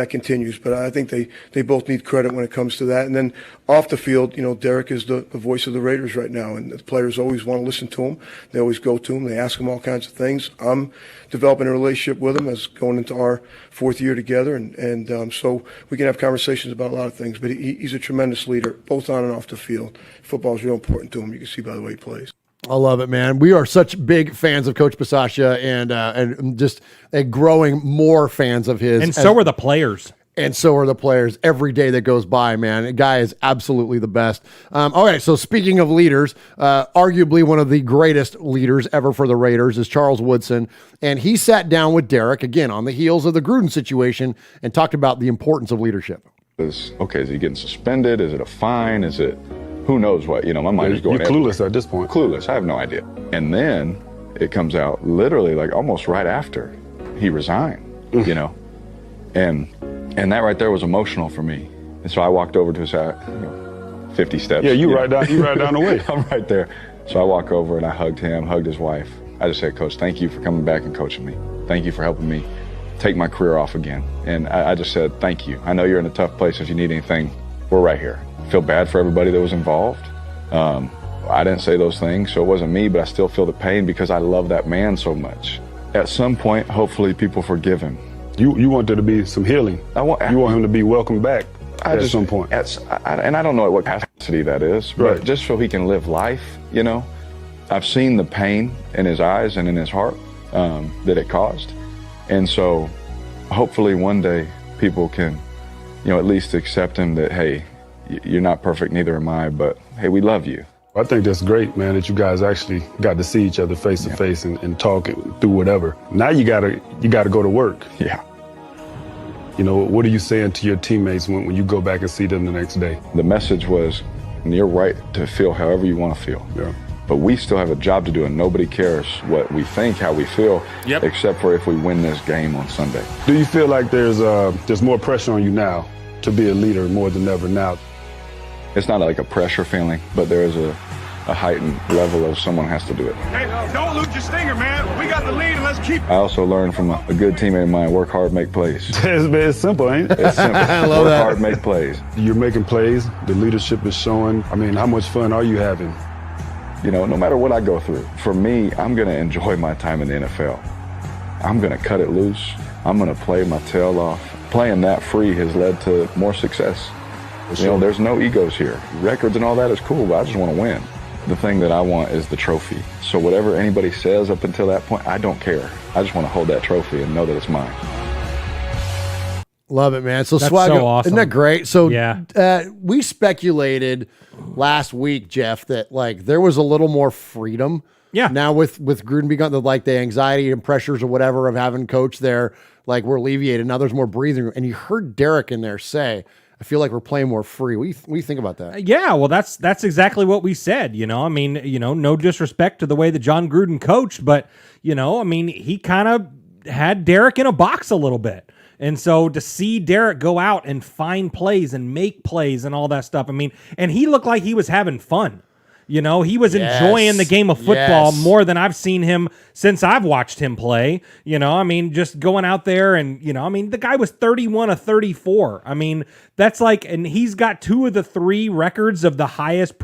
continues. But I think they both need credit when it comes to that. And then off the field, Derek is the voice of the Raiders right now, and the players always want to listen to him. They always go to him. They ask him all kinds of things. I'm developing a relationship with him as going into our fourth year together, and so we can have conversations about a lot of things. But he's a tremendous leader, both on and off the field. Football is real important to him. You can see by the way he plays. I love it, man. We are such big fans of Coach Bisaccia, and just growing more fans of his. And so are the players. And so are the players every day that goes by, man. The guy is absolutely the best. Okay, so speaking of leaders, arguably one of the greatest leaders ever for the Raiders is Charles Woodson. And he sat down with Derek, again, on the heels of the Gruden situation, and talked about the importance of leadership. Is he getting suspended? Is it a fine? Is it... who knows what? My mind is going. You're clueless at this point. Clueless. I have no idea. And then it comes out literally like almost right after he resigned, and that right there was emotional for me. And so I walked over to his 50 steps. Yeah, you right down the way. I'm right there. So I walk over and I hugged him, hugged his wife. I just said, Coach, thank you for coming back and coaching me. Thank you for helping me take my career off again. And I just said, thank you. I know you're in a tough place. If you need anything, we're right here. Feel bad for everybody that was involved. I didn't say those things, so it wasn't me, but I still feel the pain because I love that man so much. At some point, hopefully people forgive him. You want there to be some healing. You want him to be welcomed back at some point. And I don't know at what capacity that is, but just so he can live life, I've seen the pain in his eyes and in his heart that it caused. And so hopefully one day people can, at least accept him that, hey, you're not perfect, neither am I, but hey, we love you. I think that's great, man, that you guys actually got to see each other face to face and talk it through whatever. Now you gotta go to work. Yeah. What are you saying to your teammates when you go back and see them the next day? The message was, you're right to feel however you want to feel. Yeah. But we still have a job to do, and nobody cares what we think, how we feel, except for if we win this game on Sunday. Do you feel like there's more pressure on you now to be a leader more than ever now? It's not like a pressure feeling, but there is a heightened level of someone has to do it. Hey, don't lose your stinger, man. We got the lead, and let's keep. I also learned from a good teammate of mine, work hard, make plays. It's simple, ain't it? It's simple. I love work that. hard, make plays. You're making plays. The leadership is showing. How much fun are you having? No matter what I go through, for me, I'm going to enjoy my time in the NFL. I'm going to cut it loose. I'm going to play my tail off. Playing that free has led to more success. There's no egos here. Records and all that is cool, but I just want to win. The thing that I want is the trophy. So whatever anybody says up until that point, I don't care. I just want to hold that trophy and know that it's mine. Love it, man. So That's Swag, so awesome. Isn't that great? So yeah. We speculated last week, Jeff, that there was a little more freedom. Yeah. Now with Gruden being the anxiety and pressures or whatever of having coach there, we're alleviated. Now there's more breathing room. And you heard Derek in there say, I feel like we're playing more free. What do you think about that? Yeah, well, that's exactly what we said. No disrespect to the way that John Gruden coached, but he kind of had Derek in a box a little bit. And so to see Derek go out and find plays and make plays and all that stuff, and he looked like he was having fun. You know, he was enjoying the game of football more than I've seen him since I've watched him play. You know, I mean, just going out there and, you know, I mean, the guy was 31 of 34. I mean, that's like, and he's got 2 of the 3 records of the highest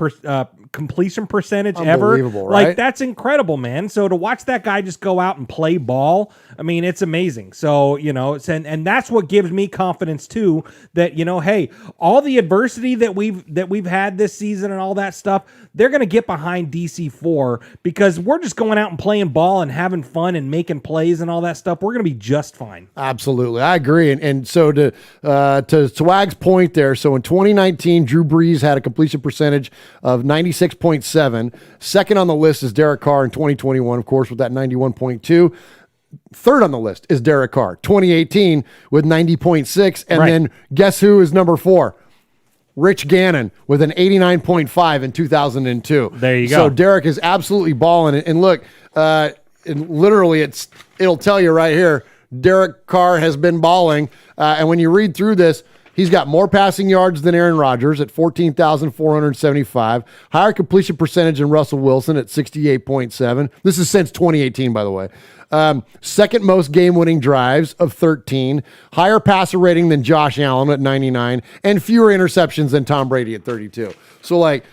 completion percentage ever. Right? Like, that's incredible, man. So to watch that guy just go out and play ball, I mean, it's amazing. So, you know, and that's what gives me confidence too, that, you know, hey, all the adversity that we've had this season and all that stuff, they're going to get behind DC4 because we're just going out and playing ball and having fun and making plays and all that stuff. We're going to be just fine. Absolutely. I agree. And so to Swag's point there, so in 2019, Drew Brees had a completion percentage of 96.7. Second on the list is Derek Carr in 2021, of course, with that 91.2. Third on the list is Derek Carr, 2018 with 90.6. And then guess who is number 4? Rich Gannon with an 89.5 in 2002. There you go. So Derek is absolutely balling it. And look, and literally it'll tell you right here, Derek Carr has been balling. And when you read through this, he's got more passing yards than Aaron Rodgers at 14,475. Higher completion percentage than Russell Wilson at 68.7. This is since 2018, by the way. Second most game-winning drives of 13. Higher passer rating than Josh Allen at 99. And fewer interceptions than Tom Brady at 32. So, like,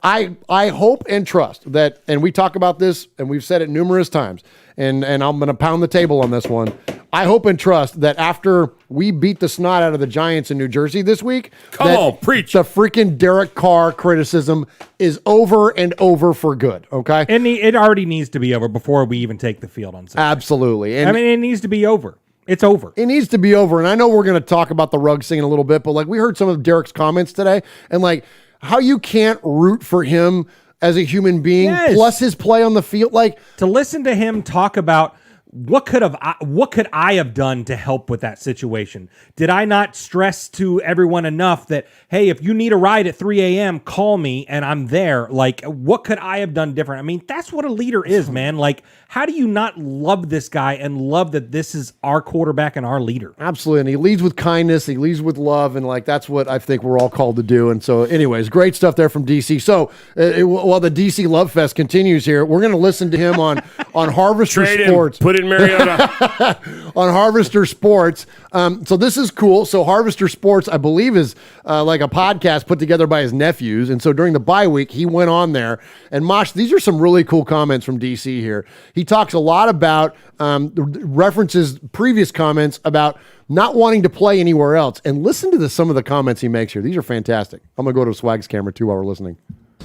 I hope and trust that, and we talk about this, and we've said it numerous times, and I'm going to pound the table on this one. I hope and trust that after we beat the snot out of the Giants in New Jersey this week, preach. The freaking Derek Carr criticism is over and over for good, okay? And it already needs to be over before we even take the field on Sunday. Absolutely. And I mean, it needs to be over. It's over. It needs to be over. And I know we're going to talk about the rug singing a little bit, but like we heard some of Derek's comments today, and like how you can't root for him as a human being, plus his play on the field. Like, to listen to him talk about what could I have done to help with that situation? Did I not stress to everyone enough that, hey, if you need a ride at 3 a.m., call me and I'm there? Like, what could I have done different? I mean, that's what a leader is, man. Like, how do you not love this guy and love that this is our quarterback and our leader? Absolutely. And he leads with kindness. He leads with love. And like, that's what I think we're all called to do. And so anyways, great stuff there from DC. So while the DC Love Fest continues here, we're going to listen to him on Harvester Sports. Put in Mariota. On Harvester Sports. So this is cool. So Harvester Sports, I believe, is like a podcast put together by his nephews. And so during the bye week, he went on there. And Mosh, these are some really cool comments from DC here. He talks a lot about, references previous comments about not wanting to play anywhere else. And listen to some of the comments he makes here. These are fantastic. I'm going to go to Swag's camera too while we're listening.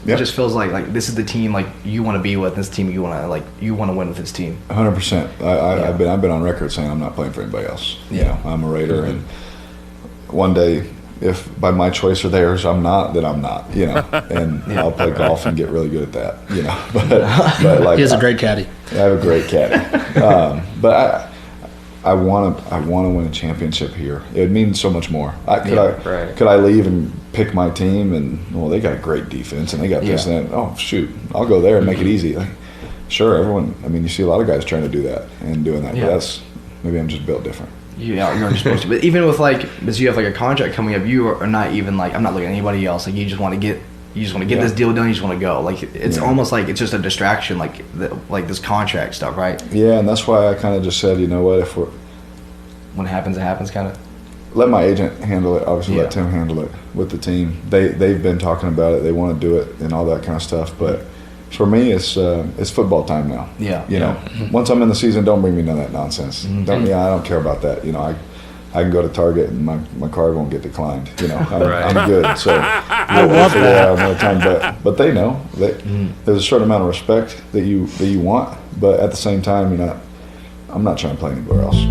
It just feels like this is the team like you want to be with. This team you want to win with this team. 100%. I've been on record saying I'm not playing for anybody else. You know, I'm a Raider, and one day, if by my choice or theirs I'm not, then I'm not. You know, and I'll play golf and get really good at that. You know, but like he has a great caddy. I have a great caddy, but I want to win a championship here. It would mean so much more. Could I leave and pick my team and, well, they got a great defense and they got this and that. Oh, shoot, I'll go there and make it easy. Like, sure, everyone, I mean, you see a lot of guys trying to do that and doing that. But maybe I'm just built different. Yeah, you're supposed to. But even with because you have like a contract coming up, you are not even like, I'm not looking at anybody else. Like, you just want to get this deal done. You just want to go. Like, it's almost like it's just a distraction, like this contract stuff, right? Yeah, and that's why I kind of just said, you know what, when it happens, it happens, kind of. Let my agent handle it. Obviously, let Tim handle it with the team. They've been talking about it. They want to do it and all that kind of stuff. But for me, it's football time now. Yeah. You know, once I'm in the season, don't bring me none of that nonsense. I don't care about that. You know, I can go to Target and my card won't get declined. You know, I'm good. So I love that. But they know that there's a certain amount of respect that you want. But at the same time, I'm not trying to play anywhere else.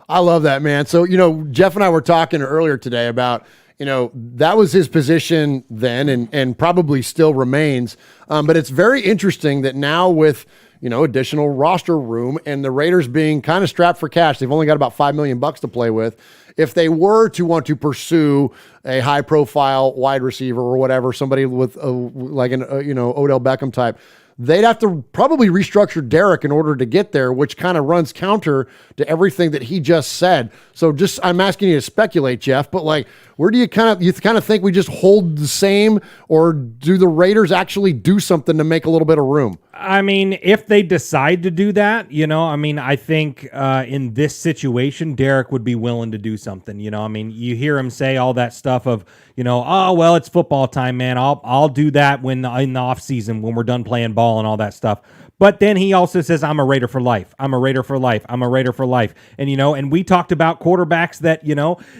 I love that, man. So, Jeff and I were talking earlier today about, that was his position then and probably still remains. But it's very interesting that now with, additional roster room and the Raiders being kind of strapped for cash, they've only got about $5 million to play with. If they were to want to pursue a high profile wide receiver or whatever, somebody with like an, Odell Beckham type, they'd have to probably restructure Derek in order to get there, which kind of runs counter to everything that he just said. So I'm asking you to speculate, Jeff, but like, where do you kind of think we just hold the same, or do the Raiders actually do something to make a little bit of room? I mean, if they decide to do that, I think in this situation, Derek would be willing to do something. You hear him say all that stuff of, oh, well, it's football time, man. I'll do that in the off season when we're done playing ball and all that stuff. But then he also says, I'm a Raider for life. I'm a Raider for life. I'm a Raider for life. And, and we talked about quarterbacks that,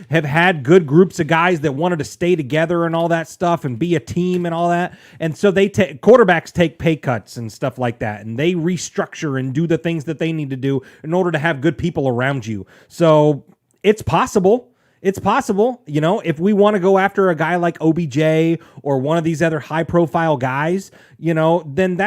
have had good groups of guys that wanted to stay together and all that stuff and be a team and all that. And so quarterbacks take pay cuts and stuff like that. And they restructure and do the things that they need to do in order to have good people around you. So it's possible. It's possible, if we want to go after a guy like OBJ or one of these other high-profile guys, then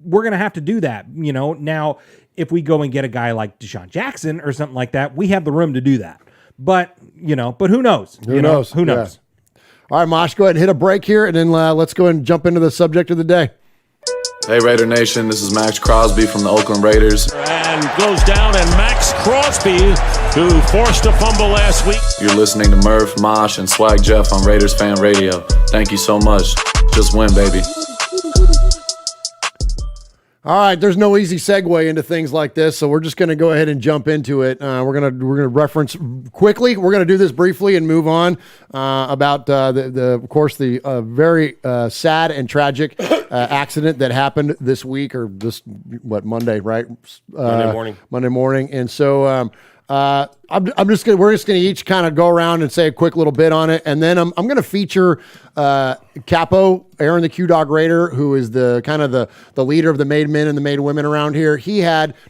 we're going to have to do that. Now, if we go and get a guy like Deshaun Jackson or something like that, we have the room to do that. But who knows? Who knows? Who knows? Yeah. All right, Mosh, go ahead and hit a break here, and then let's go ahead and jump into the subject of the day. Hey, Raider Nation, this is Max Crosby from the Oakland Raiders. And goes down, and Max Crosby, who forced a fumble last week. You're listening to Murph, Mosh, and Swag Jeff on Raiders Fan Radio. Thank you so much. Just win, baby. All right, there's no easy segue into things like this, so we're just going to go ahead and jump into it. We're gonna reference quickly. We're going to do this briefly and move on about of course, the very sad and tragic accident that happened this week, or Monday, right? Monday morning, and so. We're just gonna each kind of go around and say a quick little bit on it, and then I'm gonna feature Capo, Aaron the Q-Dog Raider, who is the leader of the made men and the made women around here.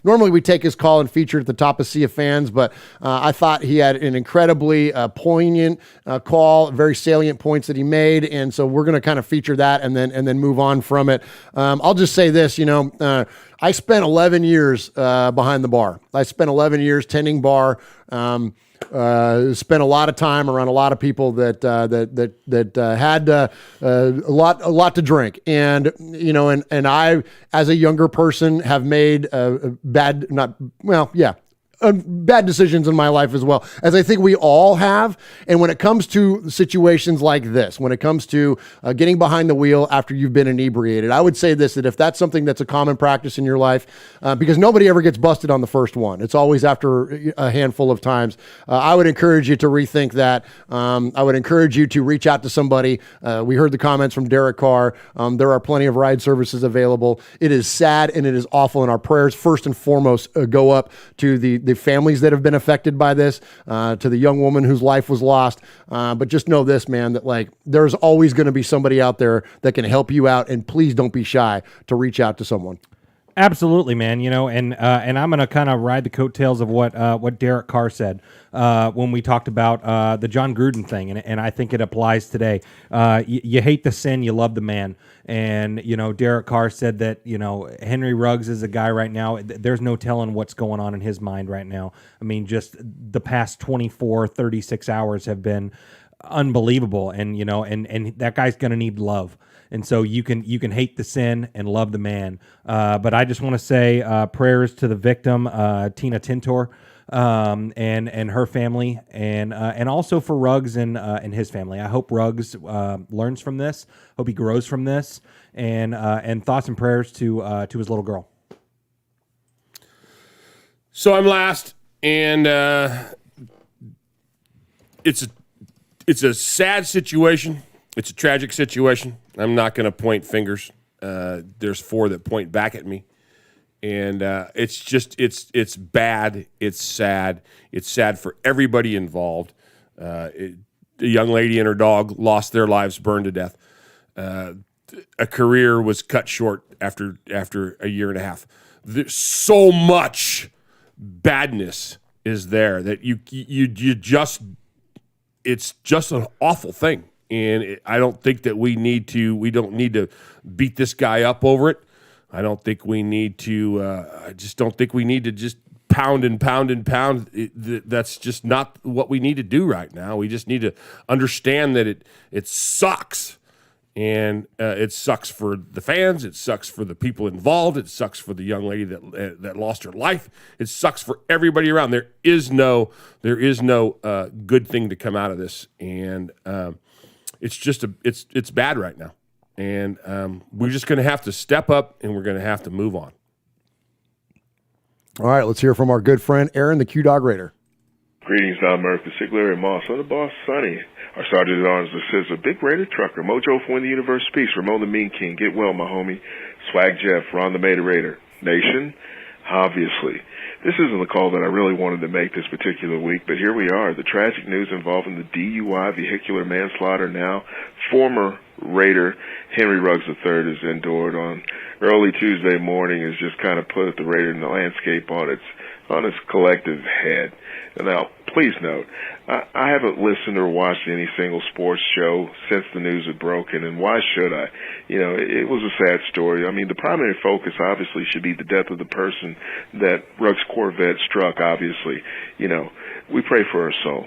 Normally we take his call and feature at the top of Sea of Fans, but I thought he had an incredibly poignant call, very salient points that he made, and so we're gonna kind of feature that and then move on from it. I'll just say this, I spent 11 years behind the bar. I spent 11 years tending bar. Spent a lot of time around a lot of people that had a lot to drink, and and I, as a younger person, have made bad decisions in my life as well, as I think we all have. And when it comes to situations like this, when it comes to getting behind the wheel after you've been inebriated, I would say this, that if that's something that's a common practice in your life, because nobody ever gets busted on the first one, it's always after a handful of times, I would encourage you to rethink that. I would encourage you to reach out to somebody. We heard the comments from Derek Carr. There are plenty of ride services available. It is sad and it is awful, and our prayers first and foremost go up to the families that have been affected by this, to the young woman whose life was lost. But just know this, man, that there's always going to be somebody out there that can help you out, and please don't be shy to reach out to someone. Absolutely, man. And I'm going to kind of ride the coattails of what Derek Carr said when we talked about the John Gruden thing, and I think it applies today. You hate the sin, you love the man. And Derek Carr said that Henry Ruggs is a guy right now. There's no telling what's going on in his mind right now. I mean, just the past 24, 36 hours have been unbelievable, and and that guy's going to need love. And so you can hate the sin and love the man. But I just want to say prayers to the victim, Tina Tintor, and her family, and also for Ruggs and his family. I hope Ruggs learns from this. Hope he grows from this. And thoughts and prayers to his little girl. So I'm last, and it's a sad situation. It's a tragic situation. I'm not going to point fingers. There's 4 that point back at me. And it's bad. It's sad. It's sad for everybody involved. The young lady and her dog lost their lives, burned to death. A career was cut short after a year and a half. There's so much badness is there that you just, it's just an awful thing. And I don't think that we don't need to beat this guy up over it. I don't think we need to, I just don't think we need to just pound and pound and pound. That's just not what we need to do right now. We just need to understand that it sucks. And it sucks for the fans. It sucks for the people involved. It sucks for the young lady that lost her life. It sucks for everybody around. There is no good thing to come out of this, and it's just it's bad right now. And we're just going to have to step up, and we're going to have to move on. All right, let's hear from our good friend Aaron, the Q-Dog Raider. Greetings, Don Murphy, Sigler, and Moss. On the boss, Sonny. Our Sergeant at Arms that says, a big Raider trucker. Mojo for Win the Universe Peace. Ramon the Mean King. Get well, my homie. Swag Jeff. Ron the Mater Raider. Nation. Obviously. This isn't the call that I really wanted to make this particular week, but here we are. The tragic news involving the DUI, vehicular manslaughter now. Former Raider Henry Ruggs III is endured on early Tuesday morning, has just kind of put the Raider in the landscape on its collective head. And now, please note, I haven't listened or watched any single sports show since the news had broken, and why should I? It was a sad story. I mean, the primary focus obviously should be the death of the person that Ruggs Corvette struck, obviously. We pray for her soul.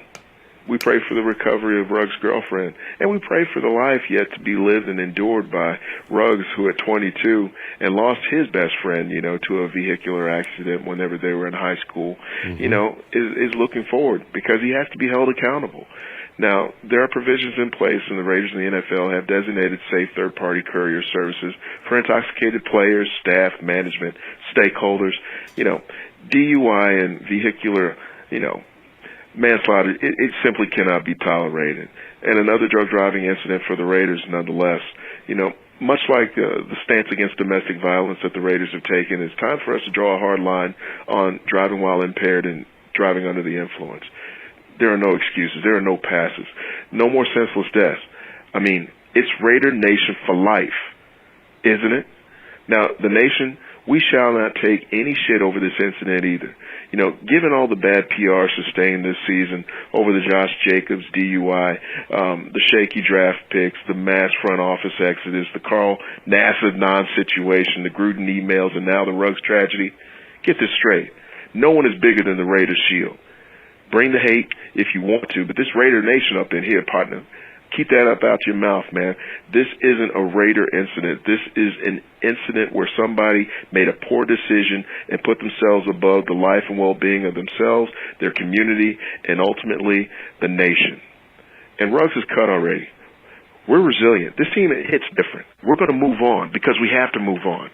We pray for the recovery of Ruggs' girlfriend, and we pray for the life yet to be lived and endured by Ruggs, who at 22 and lost his best friend, to a vehicular accident whenever they were in high school, is looking forward because he has to be held accountable. Now, there are provisions in place, and the Raiders and the NFL have designated safe third-party courier services for intoxicated players, staff, management, stakeholders. DUI and vehicular, manslaughter, it simply cannot be tolerated. And another drug driving incident for the Raiders nonetheless. Much like the stance against domestic violence that the Raiders have taken, it's time for us to draw a hard line on driving while impaired and driving under the influence. There are no excuses. There are no passes. No more senseless deaths. I mean, it's Raider Nation for life, isn't it? Now, the Nation, we shall not take any shit over this incident either. Given all the bad PR sustained this season over the Josh Jacobs DUI, the shaky draft picks, the mass front office exodus, the Carl Nassib non-situation, the Gruden emails, and now the Ruggs tragedy, get this straight. No one is bigger than the Raiders shield. Bring the hate if you want to, but this Raider Nation up in here, partner, keep that up out your mouth, man. This isn't a Raider incident. This is an incident where somebody made a poor decision and put themselves above the life and well-being of themselves, their community, and ultimately the nation. And Ruggs is cut already. We're resilient. This team hits different. We're going to move on because we have to move on.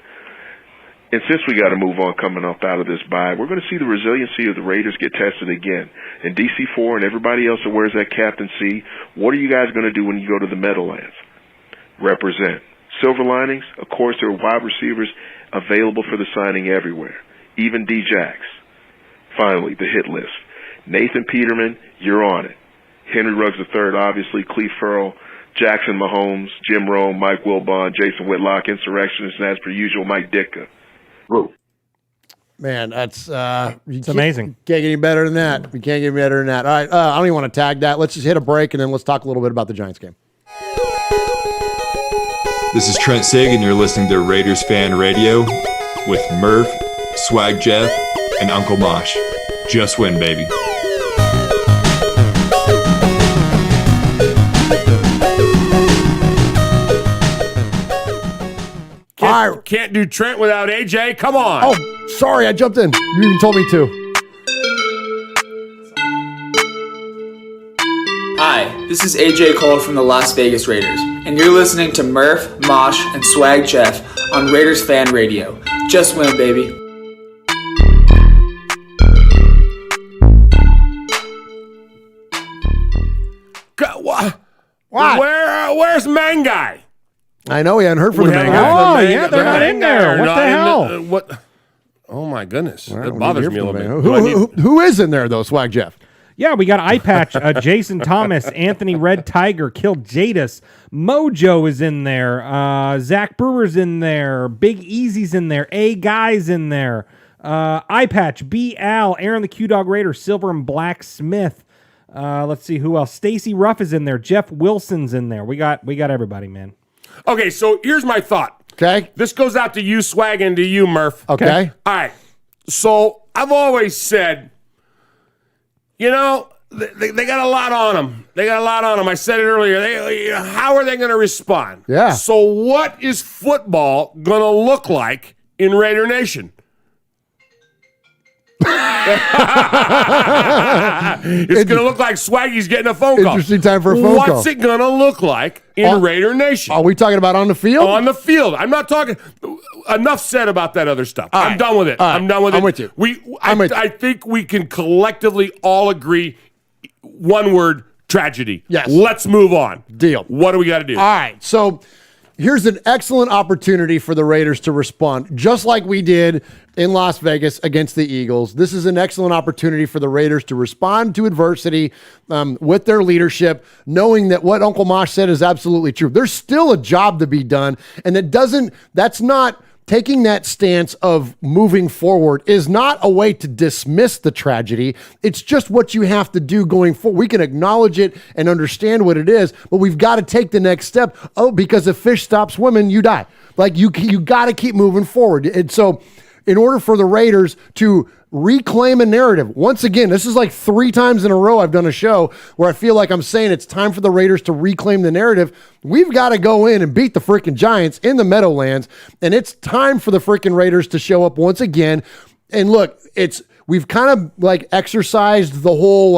And since we got to move on coming up out of this bye, we're going to see the resiliency of the Raiders get tested again. And DC4 and everybody else that wears that Captain C, what are you guys going to do when you go to the Meadowlands? Represent. Silver linings, of course, there are wide receivers available for the signing everywhere, even D-Jacks. Finally, the hit list. Nathan Peterman, you're on it. Henry Ruggs III, obviously, Cleve Ferrell, Jackson Mahomes, Jim Rome, Mike Wilbon, Jason Whitlock, Insurrectionist, and as per usual, Mike Ditka. Woo. Man, that's it's amazing. Can't get any better than that. We can't get better than that. All right, I don't even want to tag that. Let's just hit a break, and then let's talk a little bit about the Giants game. This is Trent Sig, and you're listening to Raiders Fan Radio with Murph, Swag Jeff, and Uncle Mosh. Just win, baby. Can't do Trent without AJ. Come on. Oh, sorry, I jumped in. You even told me to. Hi, this is AJ Cole from the Las Vegas Raiders, and you're listening to Murph, Mosh, and Swag Jeff on Raiders Fan Radio. Just win, baby. What? Where's Manguy? I know, we hadn't heard from the Manguy. Oh, yeah, they're not in there. What the hell? What? Oh, my goodness. Well, that bothers me a little bit. Who is in there, though, Swag Jeff? Yeah, we got Eye Patch, Jason Thomas, Anthony Red Tiger, Kill Jadis, Mojo is in there, Zach Brewer's in there, Big Easy's in there, A Guy's in there, Eye Patch, B Al, Aaron the Q-Dog Raider, Silver and Black Smith. Let's see who else. Stacy Ruff is in there. Jeff Wilson's in there. We got everybody, man. Okay, so here's my thought. Okay. This goes out to you, Swag, and to you, Murph. Okay. All right. So I've always said, They got a lot on them. I said it earlier. How are they going to respond? Yeah. So what is football going to look like in Raider Nation? It's going to look like Swaggy's getting a phone call. Interesting time for a phone call. What's it going to look like in Raider Nation? Are we talking about on the field? On the field. I'm not talking. Enough said about that other stuff. I'm done with it. I'm done with it. I'm with you. I think we can collectively all agree. One word: tragedy. Yes. Let's move on. Deal. What do we got to do? All right. So here's an excellent opportunity for the Raiders to respond, just like we did in Las Vegas against the Eagles. This is an excellent opportunity for the Raiders to respond to adversity with their leadership, knowing that what Uncle Mosh said is absolutely true. There's still a job to be done, and that's not taking that stance of moving forward is not a way to dismiss the tragedy. It's just what you have to do going forward. We can acknowledge it and understand what it is, but we've got to take the next step. Oh, because if fish stops swimming, you die. Like you got to keep moving forward. And so in order for the Raiders to reclaim a narrative, once again, this is like 3 times in a row I've done a show where I feel like I'm saying it's time for the Raiders to reclaim the narrative. We've got to go in and beat the freaking Giants in the Meadowlands, and it's time for the freaking Raiders to show up once again. And look, we've kind of like exercised the whole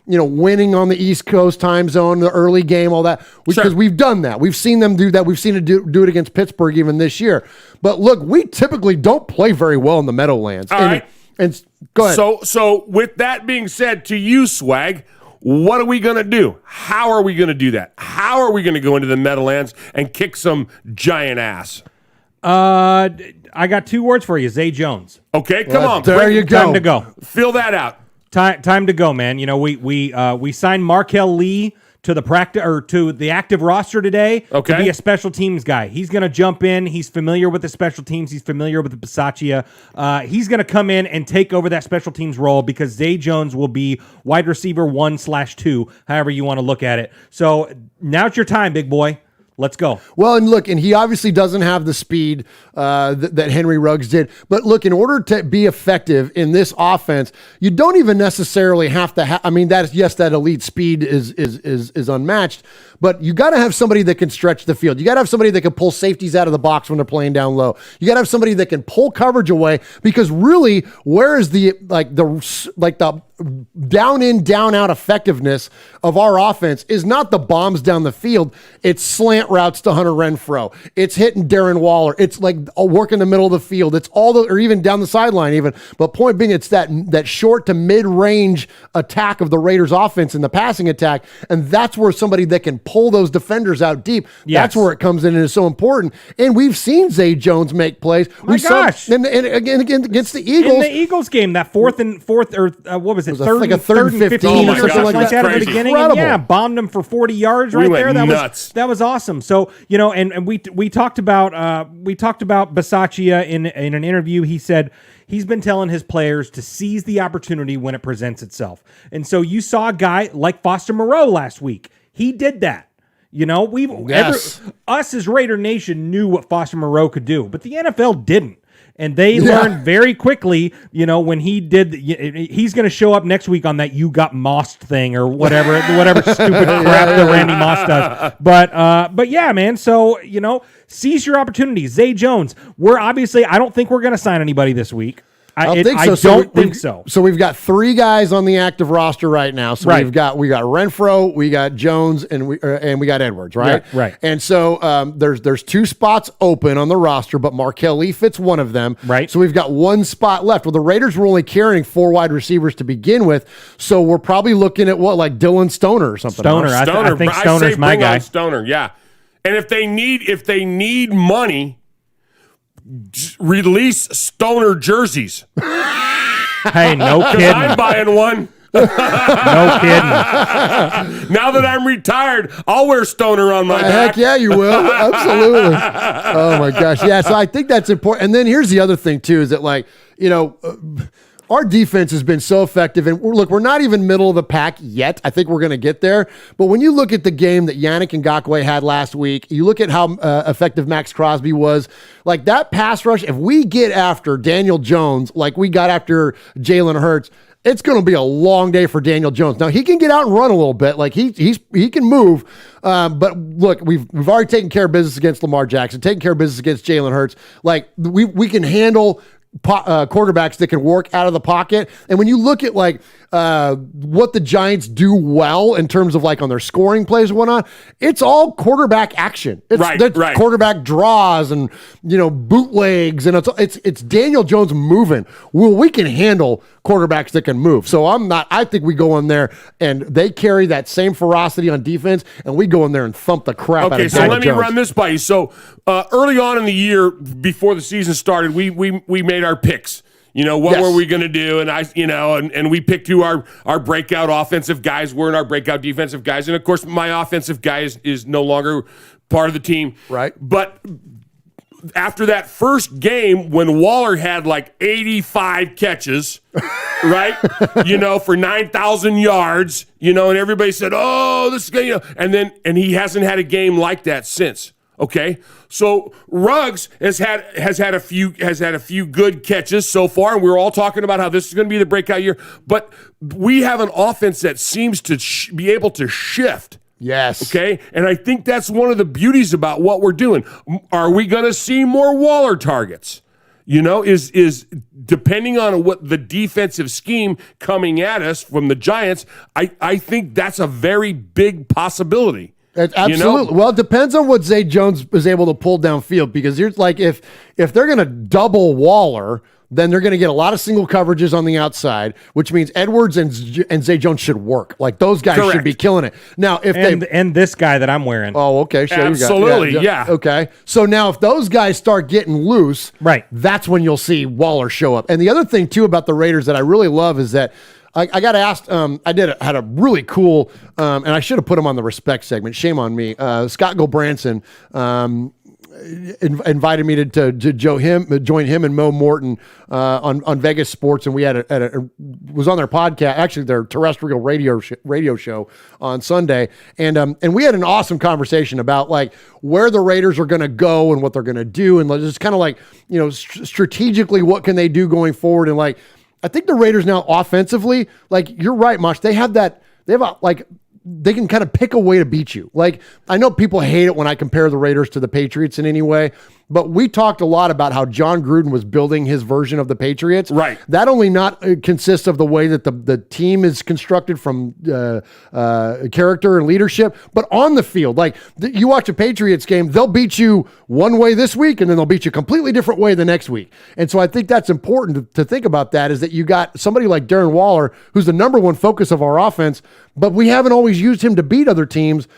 winning on the East Coast time zone, the early game, all that, because we've done that. We've seen them do that. We've seen it do it against Pittsburgh even this year. But look, we typically don't play very well in the Meadowlands. All right. And go ahead. So with that being said, to you, Swag, what are we going to do? How are we going to do that? How are we going to go into the Meadowlands and kick some giant ass? I got 2 words for you. Zay Jones. Okay, come on. There you go. Time to go. Fill that out. Time to go, man. You know, we signed Markel Lee to the active roster today to be a special teams guy. He's going to jump in. He's familiar with the special teams. He's familiar with the Bisaccia. He's going to come in and take over that special teams role because Zay Jones will be wide receiver 1/2, however you want to look at it. So now it's your time, big boy. Let's go. Well, and look, and he obviously doesn't have the speed that Henry Ruggs did. But look, in order to be effective in this offense, you don't even necessarily have to have. I mean, that elite speed is unmatched. But you got to have somebody that can stretch the field. You got to have somebody that can pull safeties out of the box when they're playing down low. You got to have somebody that can pull coverage away, because really, where is the down in, down out effectiveness of our offense is not the bombs down the field. It's slant routes to Hunter Renfrow. It's hitting Darren Waller. It's like a work in the middle of the field. It's or even down the sideline even. But point being, it's that short to mid-range attack of the Raiders offense in the passing attack. And that's where somebody that can pull those defenders out deep. Yes. That's where it comes in and is so important. And we've seen Zay Jones make plays. And again against the Eagles. In the Eagles game, that fourth or what was it? Like a third and 15 or something like that. At the beginning. And bombed him for 40 yards right there. That was awesome. So, you know, and we talked about Bisaccia in an interview. He said he's been telling his players to seize the opportunity when it presents itself. And so you saw a guy like Foster Moreau last week. He did that. You know, us as Raider Nation knew what Foster Moreau could do, but the NFL didn't. And they learned very quickly, you know, when he's going to show up next week on that "you got mossed" thing or whatever stupid crap that Randy Moss does. But yeah, man. So, you know, seize your opportunities. Zay Jones. I don't think we're going to sign anybody this week. I don't think so. So we've got 3 guys on the active roster right now. So we got Renfrow, we got Jones, and we got Edwards, right? Yeah, right. And so there's 2 spots open on the roster, but Markel Lee fits one of them. Right. So we've got 1 spot left. Well, the Raiders were only carrying 4 wide receivers to begin with, so we're probably looking at like Dylan Stoner or something. Stoner. I think Stoner's my guy. Stoner, yeah. And if they need money, release Stoner jerseys. Hey, no kidding. I'm buying one. No kidding. Now that I'm retired, I'll wear Stoner on my back. Heck yeah, you will. Absolutely. Oh my gosh. Yeah, so I think that's important. And then here's the other thing too, is that our defense has been so effective. And look, we're not even middle of the pack yet. I think we're going to get there. But when you look at the game that Yannick Ngakoue had last week, you look at how effective Max Crosby was, like that pass rush, if we get after Daniel Jones like we got after Jalen Hurts, it's going to be a long day for Daniel Jones. Now he can get out and run a little bit, like he can move. But look, we've already taken care of business against Lamar Jackson, taken care of business against Jalen Hurts. Like we can handle quarterbacks that can work out of the pocket. And when you look at like what the Giants do well in terms of like on their scoring plays and whatnot, it's all quarterback action. It's right. Quarterback draws and bootlegs, and it's Daniel Jones moving. Well, we can handle quarterbacks that can move. So I think we go in there and they carry that same ferocity on defense, and we go in there and thump the crap out of Daniel Jones. Okay, so let me run this by you. So early on in the year, before the season started, we made our picks. What were we going to do? And and we picked who our breakout offensive guys were and our breakout defensive guys. And of course, my offensive guy is no longer part of the team. Right. But after that first game, when Waller had like 85 catches, right? For 9,000 yards, and everybody said, "Oh, this is going to," and he hasn't had a game like that since. Okay, so Ruggs has had a few good catches so far, and we're all talking about how this is going to be the breakout year. But we have an offense that seems to be able to shift. Yes. Okay, and I think that's one of the beauties about what we're doing. Are we going to see more Waller targets? Is depending on what the defensive scheme coming at us from the Giants. I think that's a very big possibility. Absolutely. Well, it depends on what Zay Jones is able to pull downfield, because here's like if they're going to double Waller, then they're going to get a lot of single coverages on the outside, which means Edwards and Zay Jones should work. Like those guys should be killing it. Now, and this guy that I'm wearing. Oh, okay. Sure, absolutely, yeah. Okay. So now if those guys start getting loose, right, that's when you'll see Waller show up. And the other thing too about the Raiders that I really love is that I got asked. Had a really cool, and I should have put him on the respect segment. Shame on me. Scott Gulbranson invited me to join him and Mo Morton on Vegas Sports, and we was on their podcast, actually their terrestrial radio show on Sunday, and we had an awesome conversation about like where the Raiders are going to go and what they're going to do, and just kind of like strategically what can they do going forward, and like. I think the Raiders now offensively, like you're right, Mosh, they can kind of pick a way to beat you. Like I know people hate it when I compare the Raiders to the Patriots in any way, but we talked a lot about how John Gruden was building his version of the Patriots. Right. That only not consists of the way that the team is constructed from character and leadership, but on the field. Like you watch a Patriots game, they'll beat you one way this week, and then they'll beat you a completely different way the next week. And so I think that's important to think about that, is that you got somebody like Darren Waller, who's the number one focus of our offense, but we haven't always used him to beat other teams.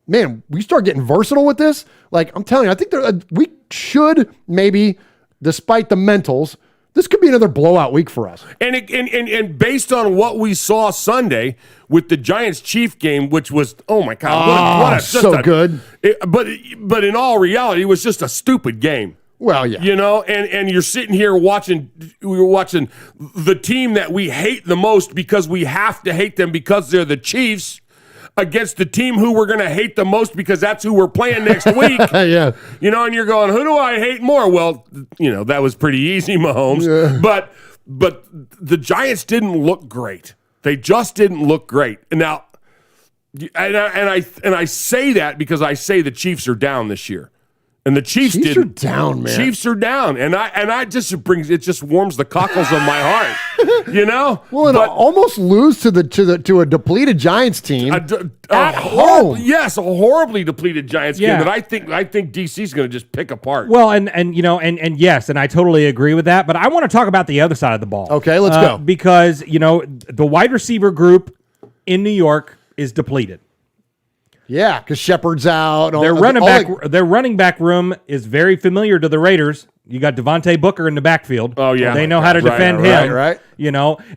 Man, we start getting versatile with this. Like I'm telling you, I think we should maybe, despite the mentals, this could be another blowout week for us. And based on what we saw Sunday with the Giants-Chief game, which was, oh my God, good. But in all reality, it was just a stupid game. Well, yeah. And you're sitting here watching the team that we hate the most because we have to hate them because they're the Chiefs, against the team who we're going to hate the most because that's who we're playing next week. Yeah. And you're going, who do I hate more? Well, that was pretty easy, Mahomes. Yeah. But the Giants didn't look great. They just didn't look great. And now, and I say that because I say the Chiefs are down this year. And the Chiefs are down, man. Chiefs are down, and I just warms the cockles of my heart, Well, and almost lose to a depleted Giants team at home. Yes, a horribly depleted Giants game that I think DC's going to just pick apart. Well, and yes, and I totally agree with that. But I want to talk about the other side of the ball. Okay, let's go, because the wide receiver group in New York is depleted. Yeah, because Shepard's out. Their running back room is very familiar to the Raiders. You got Devontae Booker in the backfield. Oh, yeah. They know how to defend him. Right.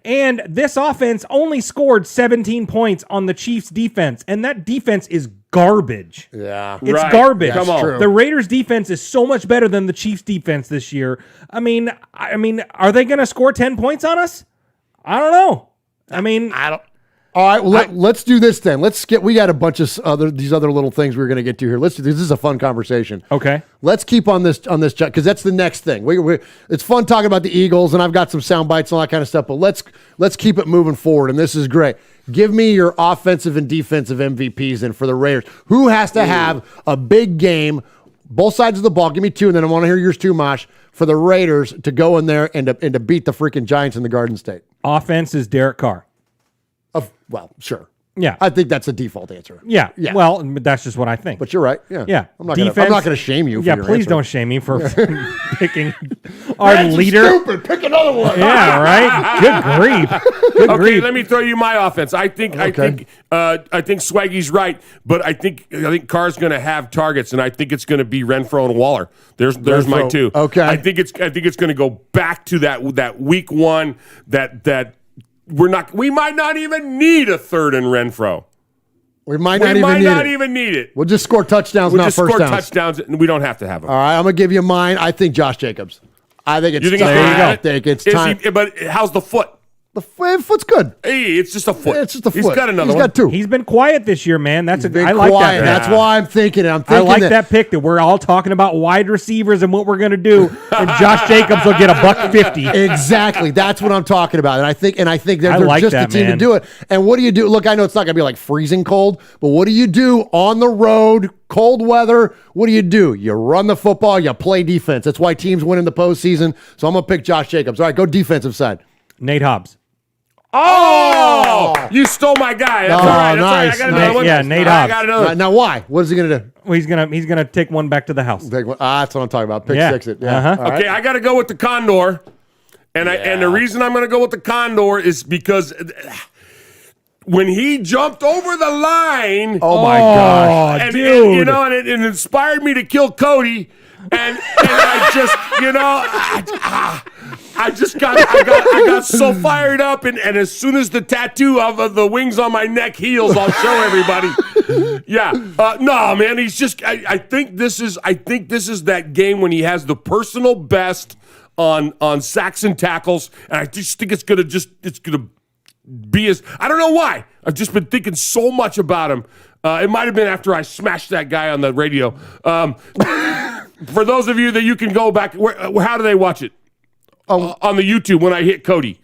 And this offense only scored 17 points on the Chiefs' defense, and that defense is garbage. Yeah. It's garbage. Come on. True. The Raiders' defense is so much better than the Chiefs' defense this year. I mean, are they going to score 10 points on us? I don't know. All right, well, let's do this then. We got a bunch of these other little things we're going to get to here. Let's do this. This is a fun conversation. Okay. Let's keep on this because that's the next thing. It's fun talking about the Eagles, and I've got some sound bites and all that kind of stuff, but let's keep it moving forward, and this is great. Give me your offensive and defensive MVPs and for the Raiders. Who has to have a big game, both sides of the ball? Give me two, and then I want to hear yours too, Mosh, for the Raiders to go in there and to beat the freaking Giants in the Garden State. Offense is Derek Carr. Well, sure. Yeah. I think that's the default answer. Yeah. Well, that's just what I think. But you're right. Yeah. Yeah. I'm not going to shame you for your please answer. don't shame me for picking our That's leader. Stupid. Pick another one. Yeah, right? Good grief. Good Okay, grief. let me throw you my offense. I think Swaggy's right, but I think Carr's going to have targets, and I think it's going to be Renfrow and Waller. There's my two. Okay. I think it's going to go back to that week one that we might not even need a third in Renfrow. We might not even need it. We'll just score touchdowns, not first downs. We'll just score touchdowns, and we don't have to have them. All right, I'm going to give you mine. I think Josh Jacobs. I think it's you think time. I think it's time. But how's the foot? The foot's good. Hey, it's just a foot. It's just a foot. He's got another He's one. got two. He's been quiet this year, man. I like quiet. that. That's why I'm thinking. I like that pick that we're all talking about wide receivers and what we're going to do, and Josh Jacobs will get $150. Exactly. That's what I'm talking about. And I think they're like just that, the team man. to do it. And what do you do? Look, I know it's not going to be like freezing cold, but what do you do on the road, cold weather? What do? You run the football, you play defense. That's why teams win in the postseason. So I'm going to pick Josh Jacobs. All right, go defensive side. Nate Hobbs. Oh! You stole my guy. That's all right. That's nice. all right. I got another one. Yeah, Nate Hobbs. I got another. Now why? What is he going to do? Well, he's gonna take one back to the house. That's what I'm talking about. Pick six it. Yeah. Uh-huh. All right. Okay, I got to go with the Condor. And the reason I'm going to go with the Condor is because when he jumped over the line. Oh, my gosh. And, dude. And it inspired me to kill Cody. And I just, I got so fired up, and as soon as the tattoo of the wings on my neck heals, I'll show everybody. Yeah, no, man, he's just. I think this is that game when he has the personal best on sacks and tackles, and I just think it's gonna be his. I don't know why. I've just been thinking so much about him. It might have been after I smashed that guy on the radio. For those of you that you can go back, how do they watch it? On the YouTube when I hit Cody.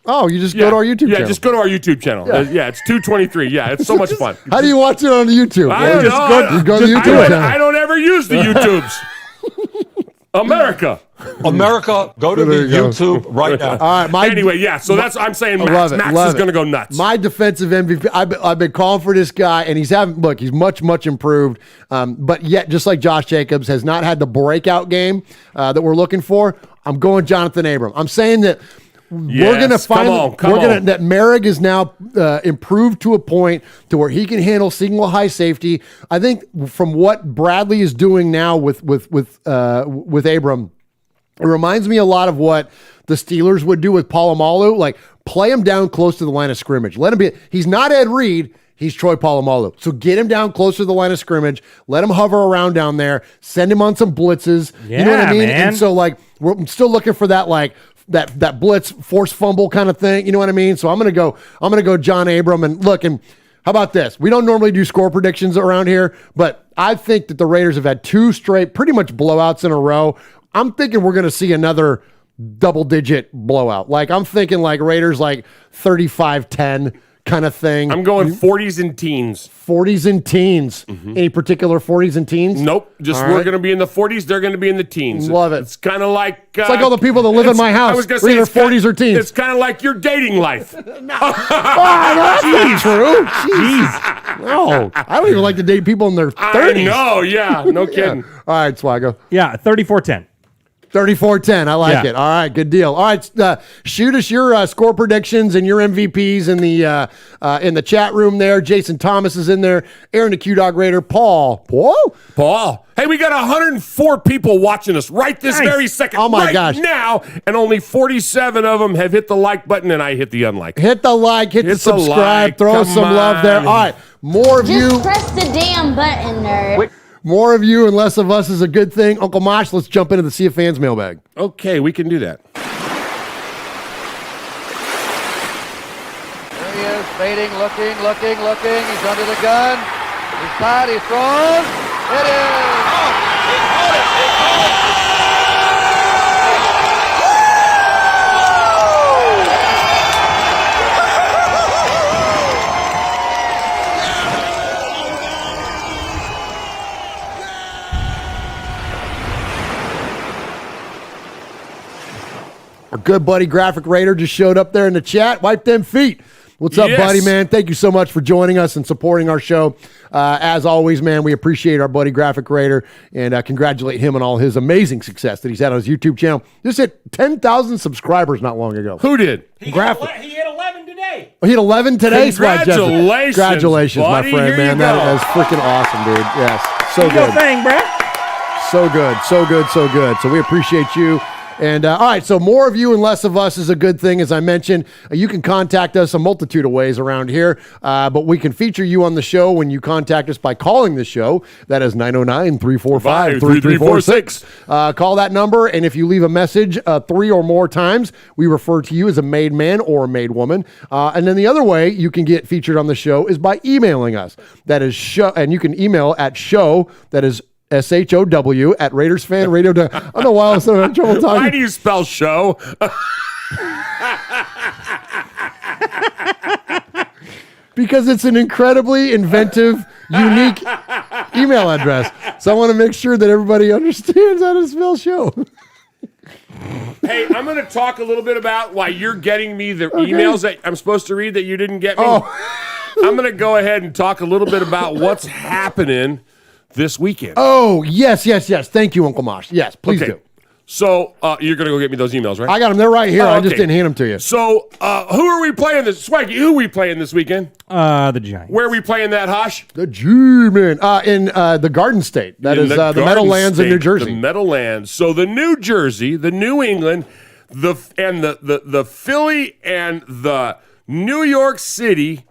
Oh, you just go to our YouTube channel. Yeah, just go to our YouTube channel. Yeah, it's 223. Yeah, it's so much fun. How do you watch it on the YouTube? I don't know. You go to the YouTube channel. I don't ever use the YouTubes. America, go to the YouTube right now. All right, anyway, yeah. So I'm saying Max. Max is going to go nuts. My defensive MVP. I've been calling for this guy, and he's much improved. But yet, just like Josh Jacobs, has not had the breakout game that we're looking for. I'm going Jonathan Abram. I'm saying that. We're going to find that Merrick is now improved to a point to where he can handle single high safety. I think from what Bradley is doing now with Abram, it reminds me a lot of what the Steelers would do with Polamalu. Like play him down close to the line of scrimmage. Let him be. He's not Ed Reed. He's Troy Polamalu. So get him down closer to the line of scrimmage. Let him hover around down there. Send him on some blitzes. Yeah, you know what I mean? man. And so we're still looking for that that blitz force fumble kind of thing. You know what I mean? So I'm gonna go John Abram and look. And how about this? We don't normally do score predictions around here, but I think that the Raiders have had two straight pretty much blowouts in a row. I'm thinking we're gonna see another double-digit blowout. I'm thinking Raiders 35-10 kind of thing. I'm going 40s and teens. 40s and teens. Mm-hmm. Any particular 40s and teens? Nope. Just we're going to be in the 40s. They're going to be in the teens. Love it. It's kind of like... it's like all the people that live in my house. I was going to say either 40s or teens. It's kind of like your dating life. No, that's not true. Jeez. No. I don't even like to date people in their 30s. No, yeah. No kidding. Yeah. All right, Swaggo. Yeah, 34-10. 34-10. I like it. All right, good deal. All right, shoot us your score predictions and your MVPs in the chat room there. Jason Thomas is in there. Aaron the Q-Dog Raider. Paul. Hey, we got 104 people watching us right this very second. Oh, my gosh. Now, and only 47 of them have hit the like button, and I hit the unlike. Hit the like, hit the subscribe, like. throw us some love there. All right, more of you. Just press the damn button, nerd. More of you and less of us is a good thing. Uncle Mosh, let's jump into the Sea of Fans mailbag. Okay, we can do that. There he is, Fading, looking. He's under the gun. He's tied. He throws. It is. He caught it. Our good buddy Graphic Raider just showed up there in the chat. Wipe them feet. What's up, buddy, man? Thank you so much for joining us and supporting our show. As always, man, we appreciate our buddy Graphic Raider and congratulate him on all his amazing success that he's had on his YouTube channel. Just hit 10,000 subscribers not long ago. Who did? He hit 11 today. Oh, he hit 11 today? Congratulations, Congratulations, my buddy. friend, Here man. you go. That is freaking awesome, dude. Yes, so Do your good. thing, bruh. So good, so good, so good. So we appreciate you. And all right, so more of you and less of us is a good thing. As I mentioned, you can contact us a multitude of ways around here, but we can feature you on the show when you contact us by calling the show. That is 909-345-3346. Call that number, and if you leave a message 3 or more times, we refer to you as a made man or a made woman. And then the other way you can get featured on the show is by emailing us. That is show, and you can email at show, that is SHOW at RaidersFanRadio. I don't know why I was having trouble talking. Why do you spell show? Because it's an incredibly inventive, unique email address. So I want to make sure that everybody understands how to spell show. Hey, I'm going to talk a little bit about why you're getting me the emails that I'm supposed to read that you didn't get me. I'm going to go ahead and talk a little bit about what's happening this weekend. Oh, yes. Thank you, Uncle Mosh. Yes, please do. So you're going to go get me those emails, right? I got them. They're right here. I just didn't hand them to you. So who are we playing this? Swaggy, who are we playing this weekend? The Giants. Where are we playing that, Hosh? The G-Men. In the Garden State. That is the Meadowlands in New Jersey. The Meadowlands. So the New Jersey, the New England, the Philly and the New York City,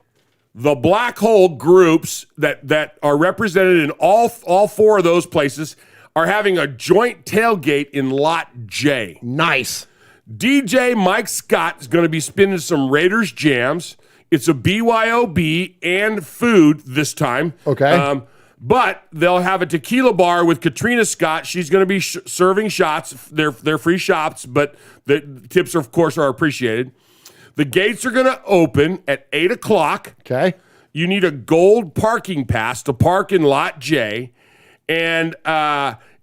the Black Hole groups that are represented in all 4 of those places are having a joint tailgate in Lot J. Nice. DJ Mike Scott is going to be spinning some Raiders jams. It's a BYOB and food this time. Okay. But they'll have a tequila bar with Katrina Scott. She's going to be serving shots. They're free shots, but the tips, of course, are appreciated. The gates are going to open at 8 o'clock. Okay. You need a gold parking pass to park in Lot J. And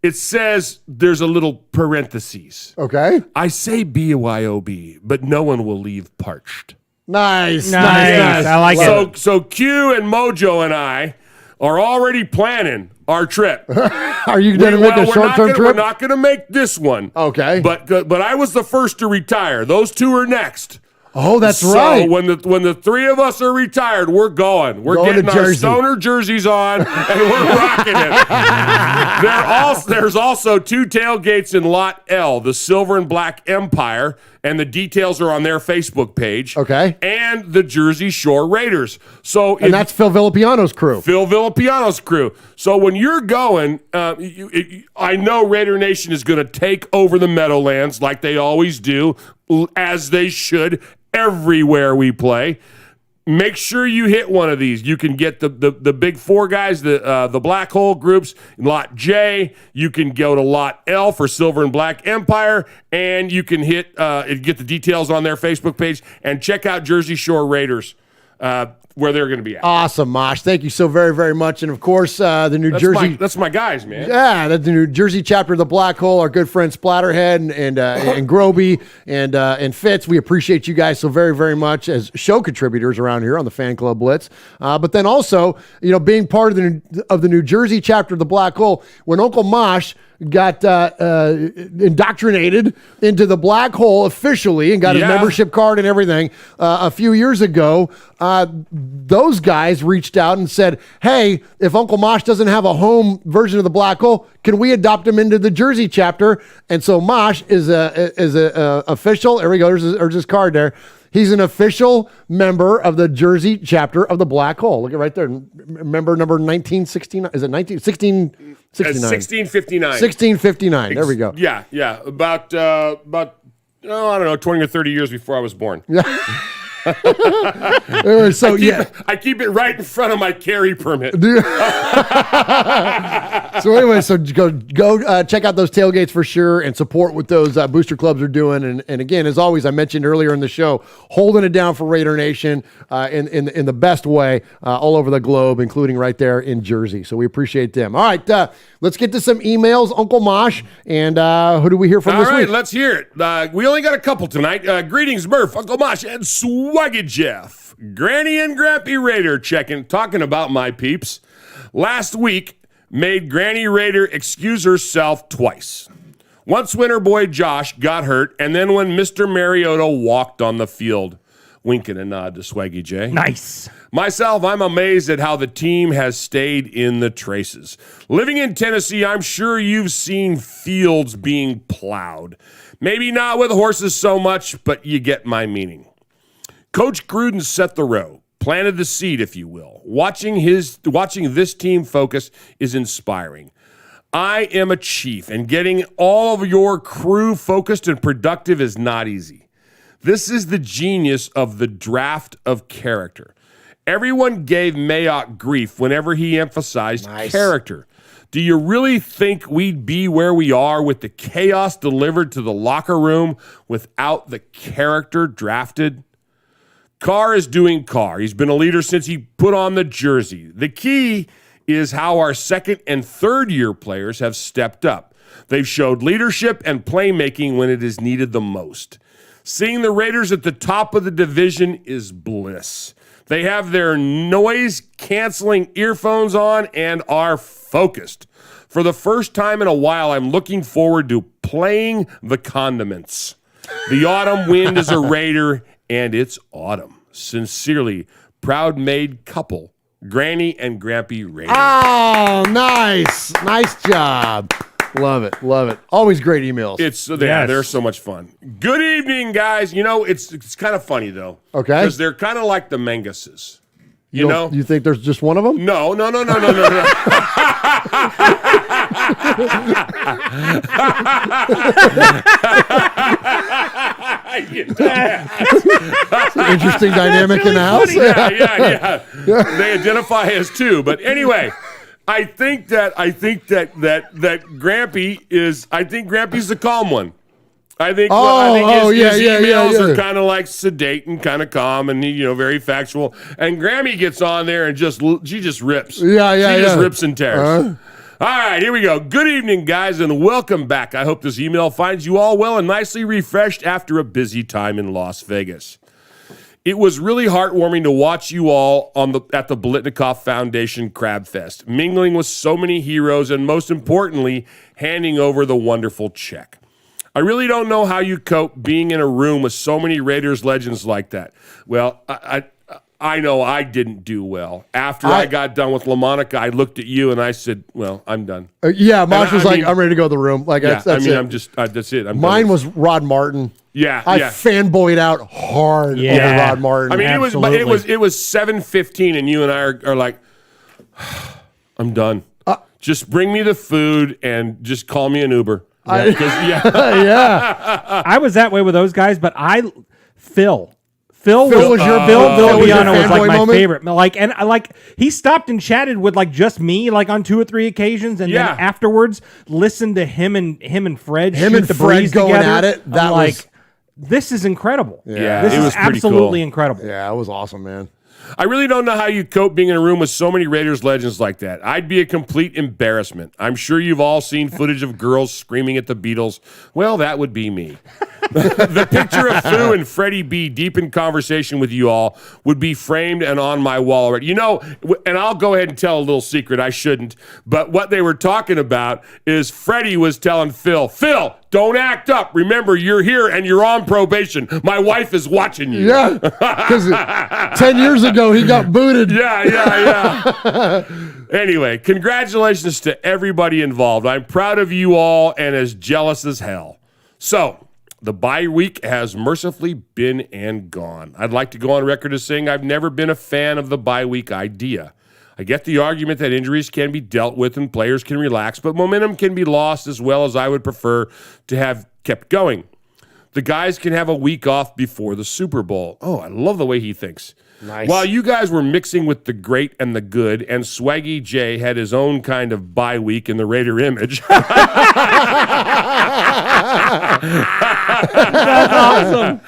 it says there's a little parentheses. Okay. I say BYOB, but no one will leave parched. Nice. I like it. So Q and Mojo and I are already planning our trip. Are you going to make a short-term trip? We're not going to make this one. Okay. But I was the first to retire. Those 2 are next. Oh, that's right. So when the 3 of us are retired, we're going. We're getting our stoner jerseys on, and we're rocking it. There's also 2 tailgates in Lot L, the Silver and Black Empire, and the details are on their Facebook page. Okay. And the Jersey Shore Raiders. And that's Phil Villapiano's crew. So when you're going, I know Raider Nation is going to take over the Meadowlands like they always do, as they should, everywhere we play. Make sure you hit one of these. You can get the big 4 guys, the Black Hole groups, Lot J. You can go to Lot L for Silver and Black Empire, and you can get the details on their Facebook page and check out Jersey Shore Raiders. Where they're going to be at. Awesome, Mosh. Thank you so very, very much. And, of course, the New Jersey... That's my guys, man. Yeah, that's the New Jersey chapter of the Black Hole, our good friend Splatterhead and Groby and Fitz. We appreciate you guys so very, very much as show contributors around here on the Fan Club Blitz. But then also, being part of the New Jersey chapter of the Black Hole, when Uncle Mosh got indoctrinated into the Black Hole officially and got his membership card and everything a few years ago, those guys reached out and said, hey, if Uncle Mosh doesn't have a home version of the Black Hole, can we adopt him into the Jersey chapter? And so Mosh is a official. There we go. There's his card there. He's an official member of the Jersey chapter of the Black Hole. Look at right there. Member number 1969. Is it 1669? 1659. 1659. There we go. Yeah. About I don't know, 20 or 30 years before I was born. Anyway, so I keep it right in front of my carry permit. So anyway, so go check out those tailgates for sure and support what those booster clubs are doing. And again, as always, I mentioned earlier in the show, holding it down for Raider Nation in the best way all over the globe, including right there in Jersey. So we appreciate them. All right, let's get to some emails, Uncle Mosh. And who do we hear from this week? All right, let's hear it. We only got a couple tonight. Greetings, Murph, Uncle Mosh, and Swaggy Jeff. Granny and Grampy Raider talking about my peeps. Last week, made Granny Raider excuse herself twice. Once when her boy Josh got hurt, and then when Mr. Mariota walked on the field. Wink and a nod to Swaggy J. Nice. Myself, I'm amazed at how the team has stayed in the traces. Living in Tennessee, I'm sure you've seen fields being plowed. Maybe not with horses so much, but you get my meaning. Coach Gruden set the row, planted the seed, if you will. Watching this team focus is inspiring. I am a chief, and getting all of your crew focused and productive is not easy. This is the genius of the draft of character. Everyone gave Mayock grief whenever he emphasized character. Do you really think we'd be where we are with the chaos delivered to the locker room without the character drafted? Carr is doing Carr. He's been a leader since he put on the jersey. The key is how our second and third year players have stepped up. They've showed leadership and playmaking when it is needed the most. Seeing the Raiders at the top of the division is bliss. They have their noise-canceling earphones on and are focused. For the first time in a while, I'm looking forward to playing the condiments. The autumn wind is a Raider, and it's autumn. Sincerely, proud maid couple, Granny and Grampy Raider. Oh, nice. Nice job. Love it. Love it. Always great emails. They're so much fun. Good evening, guys. You know, it's kind of funny, though. Okay. Because they're kind of like the Manguses. You know? You think there's just one of them? No. Interesting dynamic in the house. Yeah. They identify as two. But anyway, I think that Grampy's the calm one. I think his emails are kind of like sedate and kind of calm and very factual. And Grammy gets on there and she just rips. She just rips and tears. All right, here we go. Good evening, guys, and welcome back. I hope this email finds you all well and nicely refreshed after a busy time in Las Vegas. It was really heartwarming to watch you all at the Bolitnikoff Foundation Crab Fest, mingling with so many heroes and, most importantly, handing over the wonderful check. I really don't know how you cope being in a room with so many Raiders legends like that. Well, I know I didn't do well. After I got done with LaMonica, I looked at you and I said, well, I'm done. Mosh was like, I'm ready to go to the room. Like, that's it. That's it. Mine was Rod Martin. I fanboyed out hard over Rod Martin. I mean, it was 7:15 and you and I are like, I'm done. Just bring me the food and just call me an Uber. I was that way with those guys, but Phil Villapiano was like my favorite. Like he stopped and chatted with like just me like on 2 or 3 occasions, and then afterwards listened to him and Fred shoot the breeze going together. at it. That was this is incredible. Yeah, this it is was pretty absolutely cool. incredible. Yeah, it was awesome, man. I really don't know how you cope being in a room with so many Raiders legends like that. I'd be a complete embarrassment. I'm sure you've all seen footage of girls screaming at the Beatles. Well, that would be me. The picture of Fu and Freddie B deep in conversation with you all would be framed and on my wall already. You know, and I'll go ahead and tell a little secret. I shouldn't. But what they were talking about is Freddie was telling Phil, don't act up. Remember, you're here and you're on probation. My wife is watching you. Yeah, because 10 years ago he got booted. Yeah. Anyway, congratulations to everybody involved. I'm proud of you all and as jealous as hell. So, the bye week has mercifully been and gone. I'd like to go on record as saying I've never been a fan of the bye week idea. I get the argument that injuries can be dealt with and players can relax, but momentum can be lost as well as I would prefer to have kept going. The guys can have a week off before the Super Bowl. Oh, I love the way he thinks. Nice. While you guys were mixing with the great and the good, and Swaggy J had his own kind of bye week in the Raider image. That's awesome.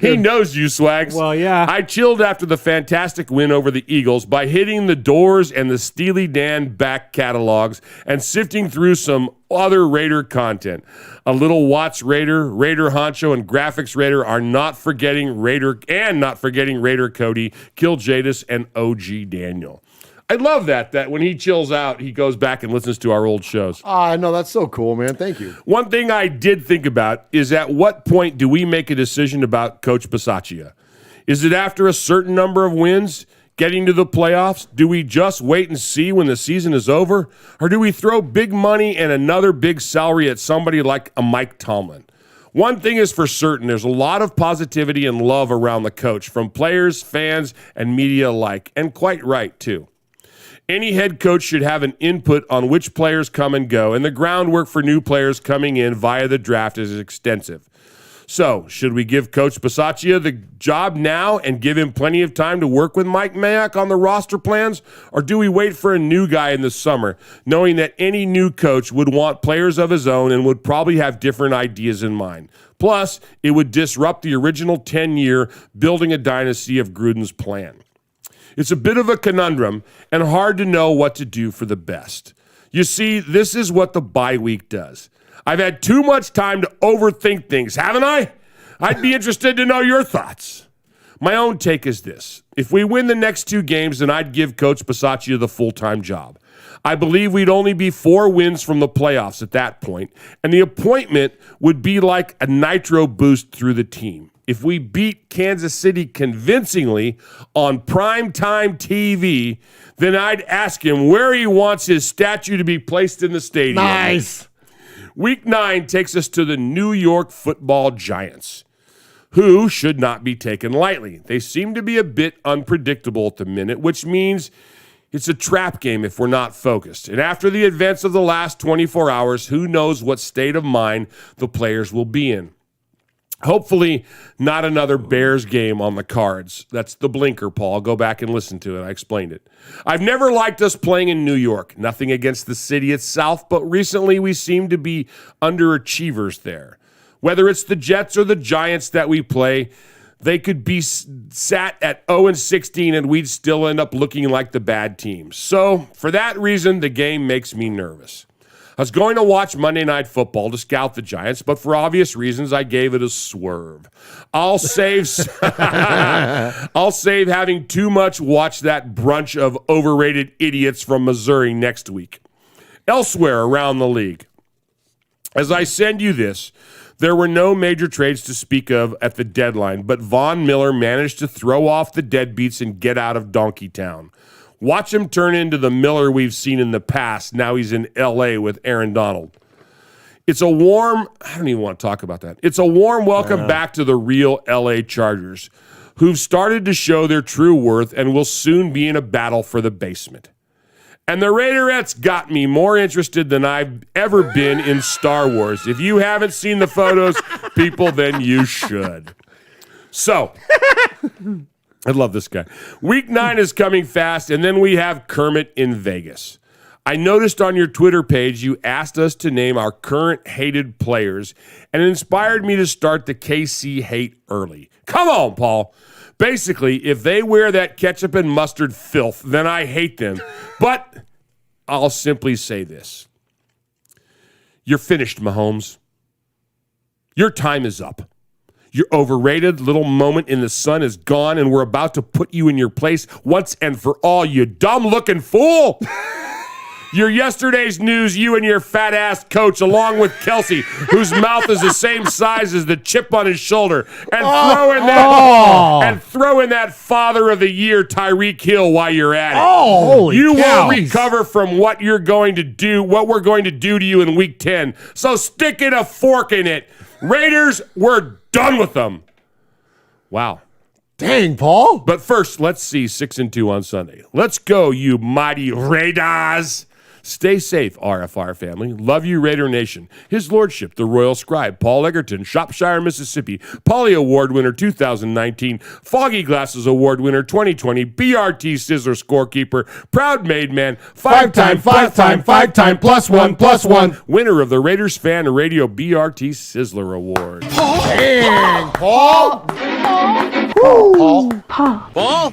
He knows you, Swags. Well, yeah. I chilled after the fantastic win over the Eagles by hitting the Doors and the Steely Dan back catalogs and sifting through some other Raider content. A little Watts Raider, Raider Honcho, and Graphics Raider are not forgetting Raider Cody, Kill Jadis, and OG Daniel. I love that when he chills out, he goes back and listens to our old shows. No, that's so cool, man. Thank you. One thing I did think about is at what point do we make a decision about Coach Bisaccia? Is it after a certain number of wins? Getting to the playoffs? Do we just wait and see when the season is over? Or do we throw big money and another big salary at somebody like a Mike Tomlin? One thing is for certain, there's a lot of positivity and love around the coach from players, fans, and media alike, and quite right, too. Any head coach should have an input on which players come and go, and the groundwork for new players coming in via the draft is extensive. So, should we give Coach Bisaccia the job now and give him plenty of time to work with Mike Mayock on the roster plans? Or do we wait for a new guy in the summer, knowing that any new coach would want players of his own and would probably have different ideas in mind? Plus, it would disrupt the original 10-year building a dynasty of Gruden's plan. It's a bit of a conundrum and hard to know what to do for the best. You see, this is what the bye week does. I've had too much time to overthink things, haven't I? I'd be interested to know your thoughts. My own take is this. If we win the next 2 games, then I'd give Coach Bisaccia the full-time job. I believe we'd only be 4 wins from the playoffs at that point, and the appointment would be like a nitro boost through the team. If we beat Kansas City convincingly on primetime TV, then I'd ask him where he wants his statue to be placed in the stadium. Nice. Week 9 takes us to the New York Football Giants, who should not be taken lightly. They seem to be a bit unpredictable at the minute, which means it's a trap game if we're not focused. And after the events of the last 24 hours, who knows what state of mind the players will be in. Hopefully not another Bears game on the cards. That's the blinker, Paul. Go back and listen to it. I explained it. I've never liked us playing in New York. Nothing against the city itself, but recently we seem to be underachievers there. Whether it's the Jets or the Giants that we play, they could be sat at 0-16 and we'd still end up looking like the bad team. So for that reason, the game makes me nervous. I was going to watch Monday Night Football to scout the Giants, but for obvious reasons, I gave it a swerve. I'll save having too much watch that brunch of overrated idiots from Missouri next week. Elsewhere around the league, as I send you this, there were no major trades to speak of at the deadline, but Von Miller managed to throw off the deadbeats and get out of Donkey Town. Watch him turn into the Miller we've seen in the past. Now he's in L.A. with Aaron Donald. I don't even want to talk about that. It's a warm welcome back to the real L.A. Chargers, who've started to show their true worth and will soon be in a battle for the basement. And the Raiderettes got me more interested than I've ever been in Star Wars. If you haven't seen the photos, people, then you should. So... I love this guy. Week 9 is coming fast, and then we have Kermit in Vegas. I noticed on your Twitter page you asked us to name our current hated players, and it inspired me to start the KC hate early. Come on, Paul. Basically, if they wear that ketchup and mustard filth, then I hate them. But I'll simply say this. You're finished, Mahomes. Your time is up. Your overrated little moment in the sun is gone, and we're about to put you in your place once and for all, you dumb-looking fool. You're yesterday's news, you and your fat-ass coach, along with Kelsey, whose mouth is the same size as the chip on his shoulder, and throw in that Father of the Year Tyreek Hill while you're at it. You won't recover from what we're going to do to you in Week 10. So stick a fork in it. Raiders, we're done with them. Wow. Dang, Paul. But first, let's see 6-2 on Sunday. Let's go, you mighty Raiders. Stay safe, RFR family. Love you, Raider Nation. His Lordship, the Royal Scribe, Paul Egerton, Shropshire, Mississippi, Polly Award winner 2019, Foggy Glasses Award winner 2020, BRT Sizzler scorekeeper, proud made man, five-time plus one, winner of the Raiders Fan Radio BRT Sizzler Award. Dang, Paul. Paul. Paul. Paul. Paul. Paul.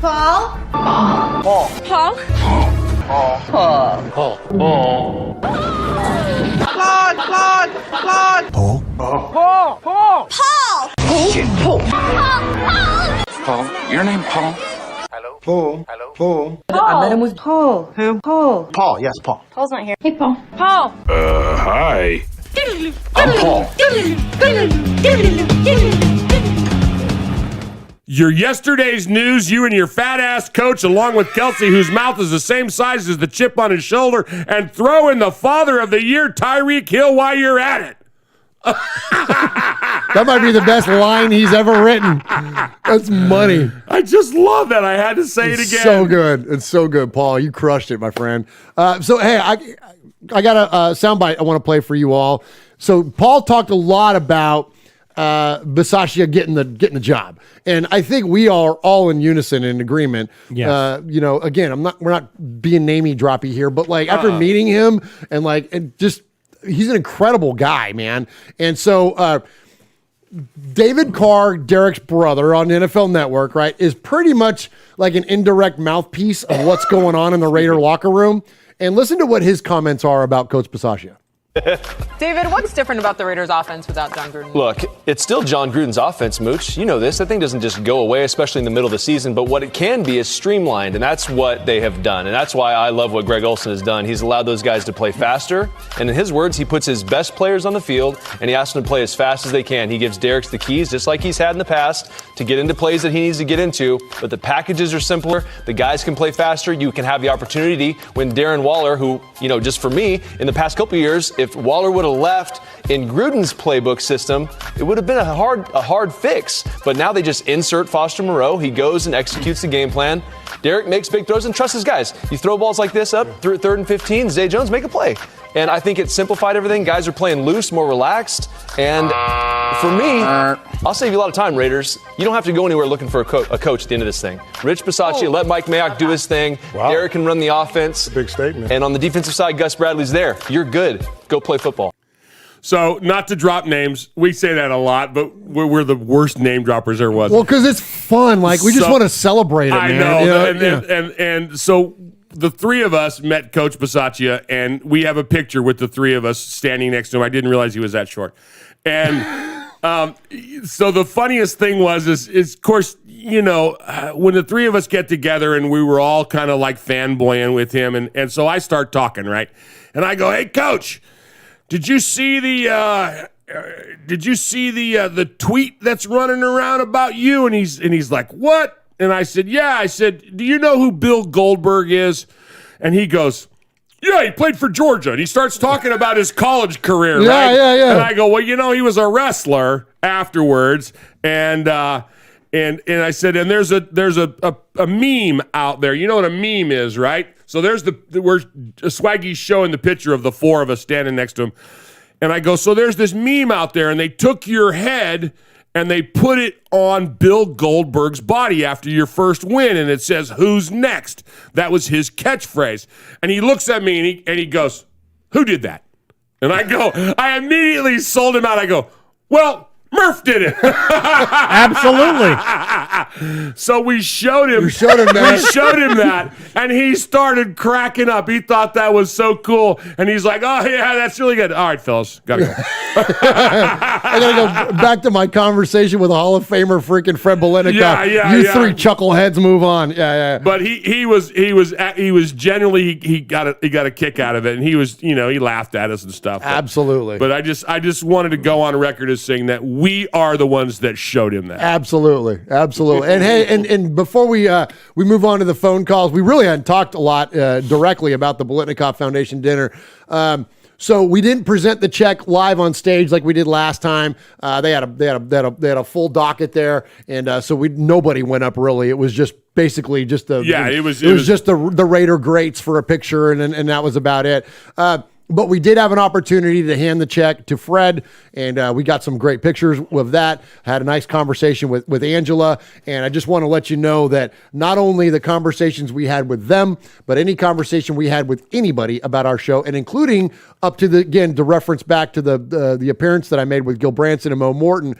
Paul. Paul. Paul. Paul. Claude. Paul. Paul. Paul. Paul. Paul, your name Paul? Hello? Paul. Hello? Paul. I met him with Paul. Who? Paul. Paul, yes, Paul. Paul's not here. Hey, Paul. Paul. Hi. I'm Paul. Your yesterday's news, you and your fat-ass coach, along with Kelsey, whose mouth is the same size as the chip on his shoulder, and throw in the Father of the Year, Tyreek Hill, while you're at it. That might be the best line he's ever written. That's money. I just love that. I had to say it again. So good. It's so good, Paul. You crushed it, my friend. So, hey, I got a soundbite I want to play for you all. So, Paul talked a lot about Bisaccia getting the job, and I think we are all in unison in agreement. Yes. Again, we're not being namey droppy here, but like after meeting him and just he's an incredible guy, man. And so David Carr, Derek's brother on NFL Network, right, is pretty much like an indirect mouthpiece of what's going on in the Raider locker room. And listen to what his comments are about Coach Bisaccia. David, what's different about the Raiders offense without John Gruden? Look, it's still John Gruden's offense, Mooch. You know this. That thing doesn't just go away, especially in the middle of the season. But what it can be is streamlined, and that's what they have done. And that's why I love what Greg Olsen has done. He's allowed those guys to play faster. And in his words, he puts his best players on the field, and he asks them to play as fast as they can. He gives Derek the keys, just like he's had in the past, to get into plays that he needs to get into. But the packages are simpler. The guys can play faster. You can have the opportunity when Darren Waller, who, just for me, in the past couple of years, if Waller would have left in Gruden's playbook system, it would have been a hard fix. But now they just insert Foster Moreau. He goes and executes the game plan. Derek makes big throws and trusts his guys. You throw balls like this up through 3rd and 15, Zay Jones make a play. And I think it simplified everything. Guys are playing loose, more relaxed. And for me, I'll save you a lot of time, Raiders. You don't have to go anywhere looking for a coach at the end of this thing. Rich Bisaccia, let Mike Mayock do his thing. Wow. Derek can run the offense. Big statement. And on the defensive side, Gus Bradley's there. You're good. Go play football. So, not to drop names, we say that a lot, but we're the worst name droppers there was. Well, because it's fun. Like, we just want to celebrate it, man. I know. And so the three of us met Coach Bisaccia, and we have a picture with the three of us standing next to him. I didn't realize he was that short. And so the funniest thing is of course, when the three of us get together and we were all kind of like fanboying with him, and so I start talking, right? And I go, "Hey, Coach, did you see the tweet that's running around about you?" And he's like, "What?" And I said, "Yeah." I said, "Do you know who Bill Goldberg is?" And he goes, "Yeah, he played for Georgia." And he starts talking about his college career, right? Yeah. And I go, "Well, he was a wrestler afterwards." And I said, "And there's a meme out there. You know what a meme is, right?" So where Swaggy's showing the picture of the four of us standing next to him. And I go, "So there's this meme out there, and they took your head and they put it on Bill Goldberg's body after your first win, and it says, 'Who's next?' That was his catchphrase." And he looks at me and he goes, "Who did that?" And I immediately sold him out. I go, "Well, Murph did it." Absolutely. So we showed him. We showed him that, and he started cracking up. He thought that was so cool, and he's like, "Oh yeah, that's really good." All right, fellas, gotta go. I gotta go back to my conversation with a Hall of Famer, freaking Fred Belenica. Yeah. You three chuckleheads, move on. Yeah. But he was genuinely he got a kick out of it, and he was he laughed at us and stuff. Absolutely. But I just wanted to go on record as saying that we are the ones that showed him that. Absolutely. And hey, and before we move on to the phone calls, we really hadn't talked a lot directly about the Biletnikoff Foundation dinner. So we didn't present the check live on stage like we did last time. They had a full docket there, and so nobody went up really. It was just basically just it was just the Raider greats for a picture, and that was about it. But we did have an opportunity to hand the check to Fred, and we got some great pictures with that. Had a nice conversation with Angela, and I just want to let you know that not only the conversations we had with them, but any conversation we had with anybody about our show, and including up to to reference back to the appearance that I made with Gil Branson and Mo Morton,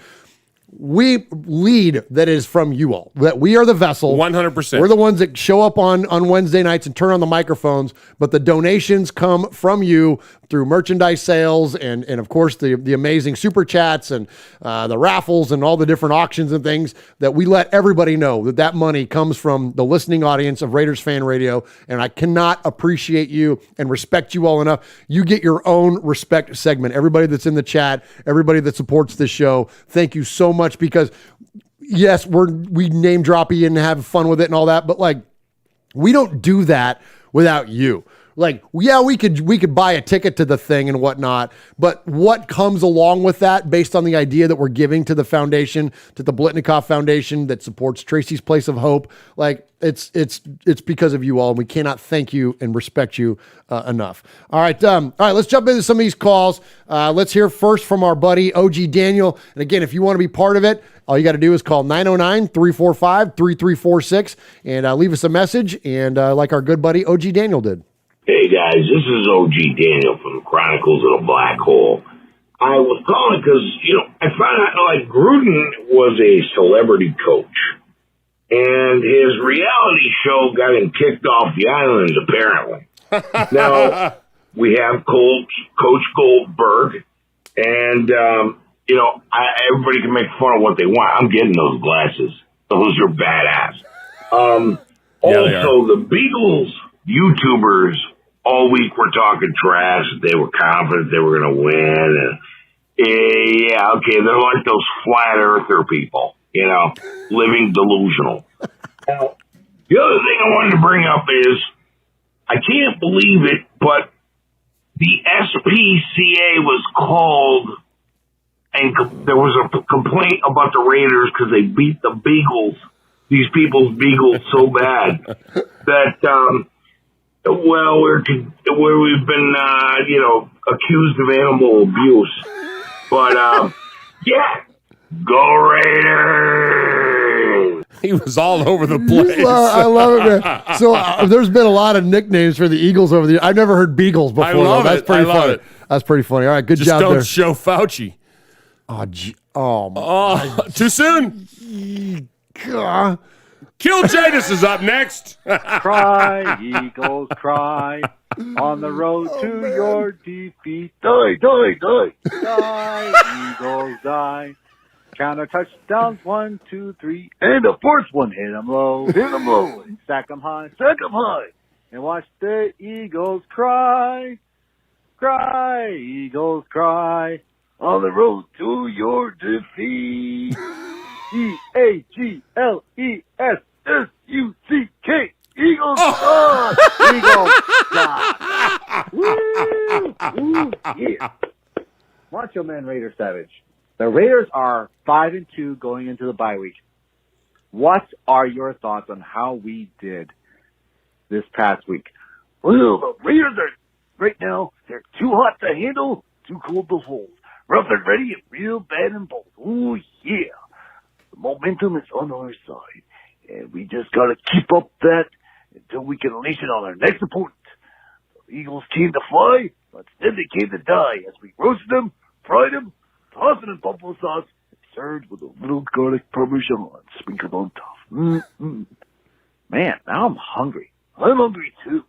we lead that is from you all, that we are the vessel. 100%. We're the ones that show up on Wednesday nights and turn on the microphones, but the donations come from you through merchandise sales and of course the amazing super chats and the raffles and all the different auctions and things that we let everybody know that money comes from the listening audience of Raiders Fan Radio. And I cannot appreciate you and respect you all enough. You get your own respect segment. Everybody that's in the chat, everybody that supports this show, thank you so much, because yes, we name droppy and have fun with it and all that, but like, we don't do that without you. Like, yeah, we could buy a ticket to the thing and whatnot, but what comes along with that based on the idea that we're giving to the foundation, to the Blitnikoff Foundation that supports Tracy's Place of Hope, like it's because of you all, and we cannot thank you and respect you enough. All right, let's jump into some of these calls. Let's hear first from our buddy OG Daniel. And again, if you want to be part of it, all you got to do is call 909-345-3346 and leave us a message, and like our good buddy OG Daniel did. Hey guys, this is OG Daniel from Chronicles of the Black Hole. I was calling because, I found out like Gruden was a celebrity coach, and his reality show got him kicked off the island, apparently. Now, we have Coach Goldberg, and, everybody can make fun of what they want. I'm getting those glasses. Those are badass. Also, the Beagles YouTubers all week were talking trash. They were confident they were going to win. And, yeah, okay, they're like those flat earther people, living delusional. Now, the other thing I wanted to bring up is, I can't believe it, but the SPCA was called, and there was a complaint about the Raiders because they beat the Beagles, these people's Beagles, so bad that, we've been, accused of animal abuse. But, yeah, go Raiders! He was all over the place. I love it, man. So there's been a lot of nicknames for the Eagles over the years. I've never heard Beagles before. I love That's it. pretty I love funny. it. That's pretty funny. All right, good job Just there. don't show Fauci. Too soon. God. Kill Jadis is up next. Cry, Eagles, cry. On the road to your defeat. Die, die, die. Die, Eagles, die. Count our touchdowns, 1, 2, 3. And a fourth one. Hit them low. Hit them low. Stack them high. Stack them high. And watch the Eagles cry. Cry, Eagles, cry. On the road to your defeat. EAGLESSUCK. Eagles die. Eagles die. Woo! Woo! Yeah. Macho Man Raider Savage. The Raiders are 5-2 going into the bye week. What are your thoughts on how we did this past week? Well, the Raiders are, right now, they're too hot to handle, too cold to hold. Rough and ready and real bad and bold. Ooh, yeah. The momentum is on our side. And we just got to keep up that until we can unleash it on our next opponent. The Eagles came to fly, but instead they came to die as we roasted them, fried them, tossed it in buffalo sauce, and served with a little garlic parmesan sprinkled on top. Mm-mm. Man, now I'm hungry. I'm hungry too.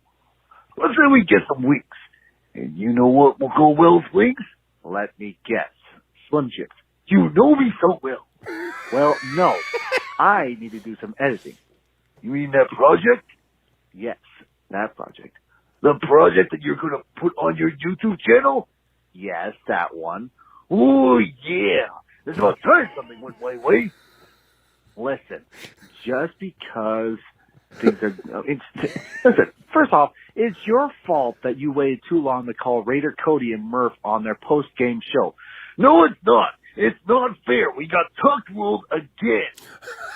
Let's say we get some wings. And you know what will go well with wings? Let me guess. Slim Chips. You know me so well. Well, no. I need to do some editing. You mean that project? Yes, that project. The project that you're going to put on your YouTube channel? Yes, that one. Oh, yeah. There's about time something went my way. Listen, just because things are. Listen, first off, it's your fault that you waited too long to call Raider Cody and Murph on their post-game show. No, it's not. It's not fair. We got tuck ruled again.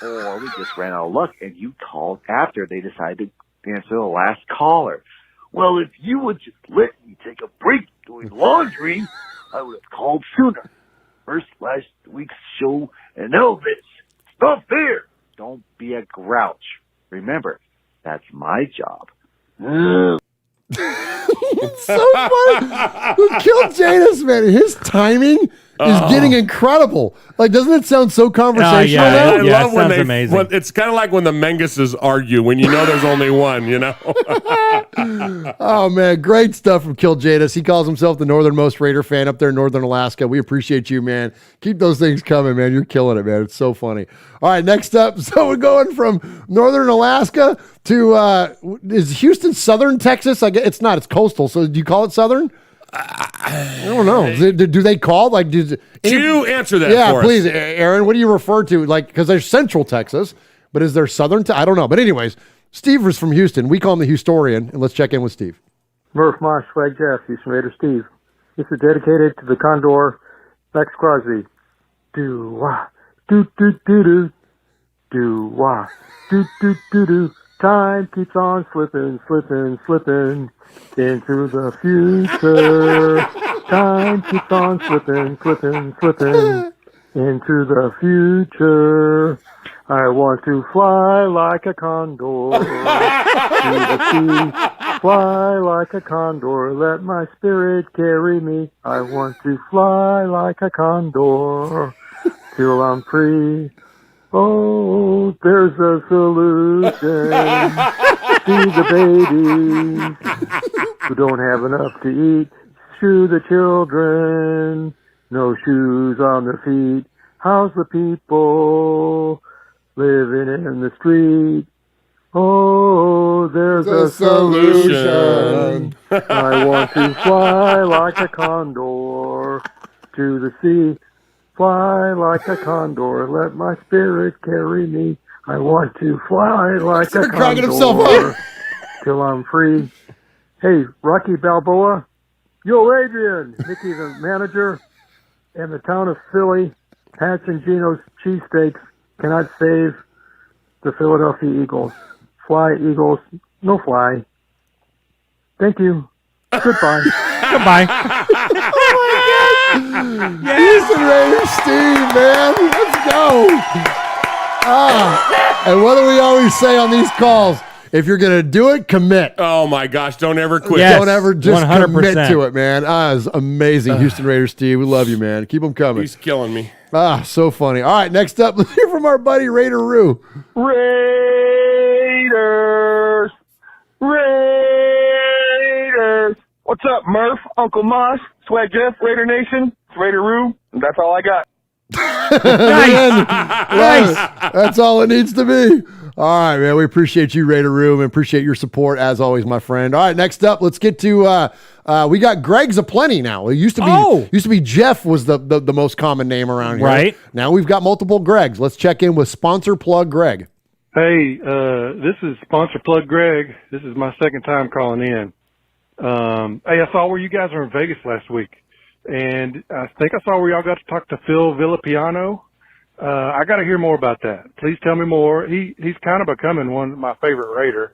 Or we just ran out of luck and you called after they decided to answer the last caller. Well, if you would just let me take a break doing laundry, I would have called sooner. First last week's show and Elvis. It's not fair. Don't be a grouch. Remember, that's my job. It's so funny. Who killed Janus, man? His timing is getting incredible. Like, doesn't it sound so conversational now? I love when they. Amazing. It's kind of like when the Menguses argue when you know there's only one. You know. Oh man, great stuff from Kill Jadis. He calls himself the northernmost Raider fan up there in northern Alaska. We appreciate you, man. Keep those things coming, man. You're killing it, man. It's so funny. All right, next up. So we're going from northern Alaska to is Houston southern Texas? I guess it's not. It's coastal. So do you call it southern? I don't know. Do they call like? Do you answer that? Yeah, for please, us. Aaron. What do you refer to? Like, because there's central Texas, but is there southern? I don't know. But anyways, Steve is from Houston. We call him the Historian, and let's check in with Steve. Murph, Mosh, Swag Jeff, Houston Raider Steve. This is dedicated to the Condor, Max Crosby. Do wah, do do do do, do wah, do do do do. Time keeps on slipping, slipping, slipping into the future. Time keeps on slipping, slipping, slipping into the future. I want to fly like a condor to the sea. Fly like a condor, let my spirit carry me. I want to fly like a condor till I'm free. Oh, there's a solution to the babies who don't have enough to eat. To the children, no shoes on their feet. How's the people living in the street? Oh, there's a solution. I want to fly like a condor to the sea. Fly like a condor, let my spirit carry me. I want to fly like a condor till I'm free. Hey, Rocky Balboa. Yo, Adrian. Mickey, the manager, and the town of Philly, Pat's and Gino's cheesesteaks cannot save the Philadelphia Eagles. Fly, Eagles. No fly. Thank you. Goodbye. Goodbye. Houston Raiders Steve, man. Let's go. And what do we always say on these calls? If you're going to do it, commit. Oh, my gosh. Don't ever quit. Yes, don't ever just 100%. commit to it, man. It's amazing. Houston Raiders Steve, we love you, man. Keep them coming. He's killing me. So funny. All right, next up, let's hear from our buddy Raider Roo. Raiders. What's up, Murph, Uncle Mosh, Swag Jeff, Raider Nation, it's Raider Roo, and that's all I got. Nice. That's all it needs to be. All right, man. We appreciate you, Raider Roo, and appreciate your support as always, my friend. All right, next up, let's get to we got Greg's aplenty now. It used to be Jeff was the most common name around here. Right. Now we've got multiple Gregs. Let's check in with sponsor plug Greg. Hey, this is sponsor plug Greg. This is my second time calling in. Hey, I saw where you guys were in Vegas last week, and I think I saw where y'all got to talk to Phil Villapiano. I got to hear more about that. Please tell me more. He's kind of becoming one of my favorite Raider.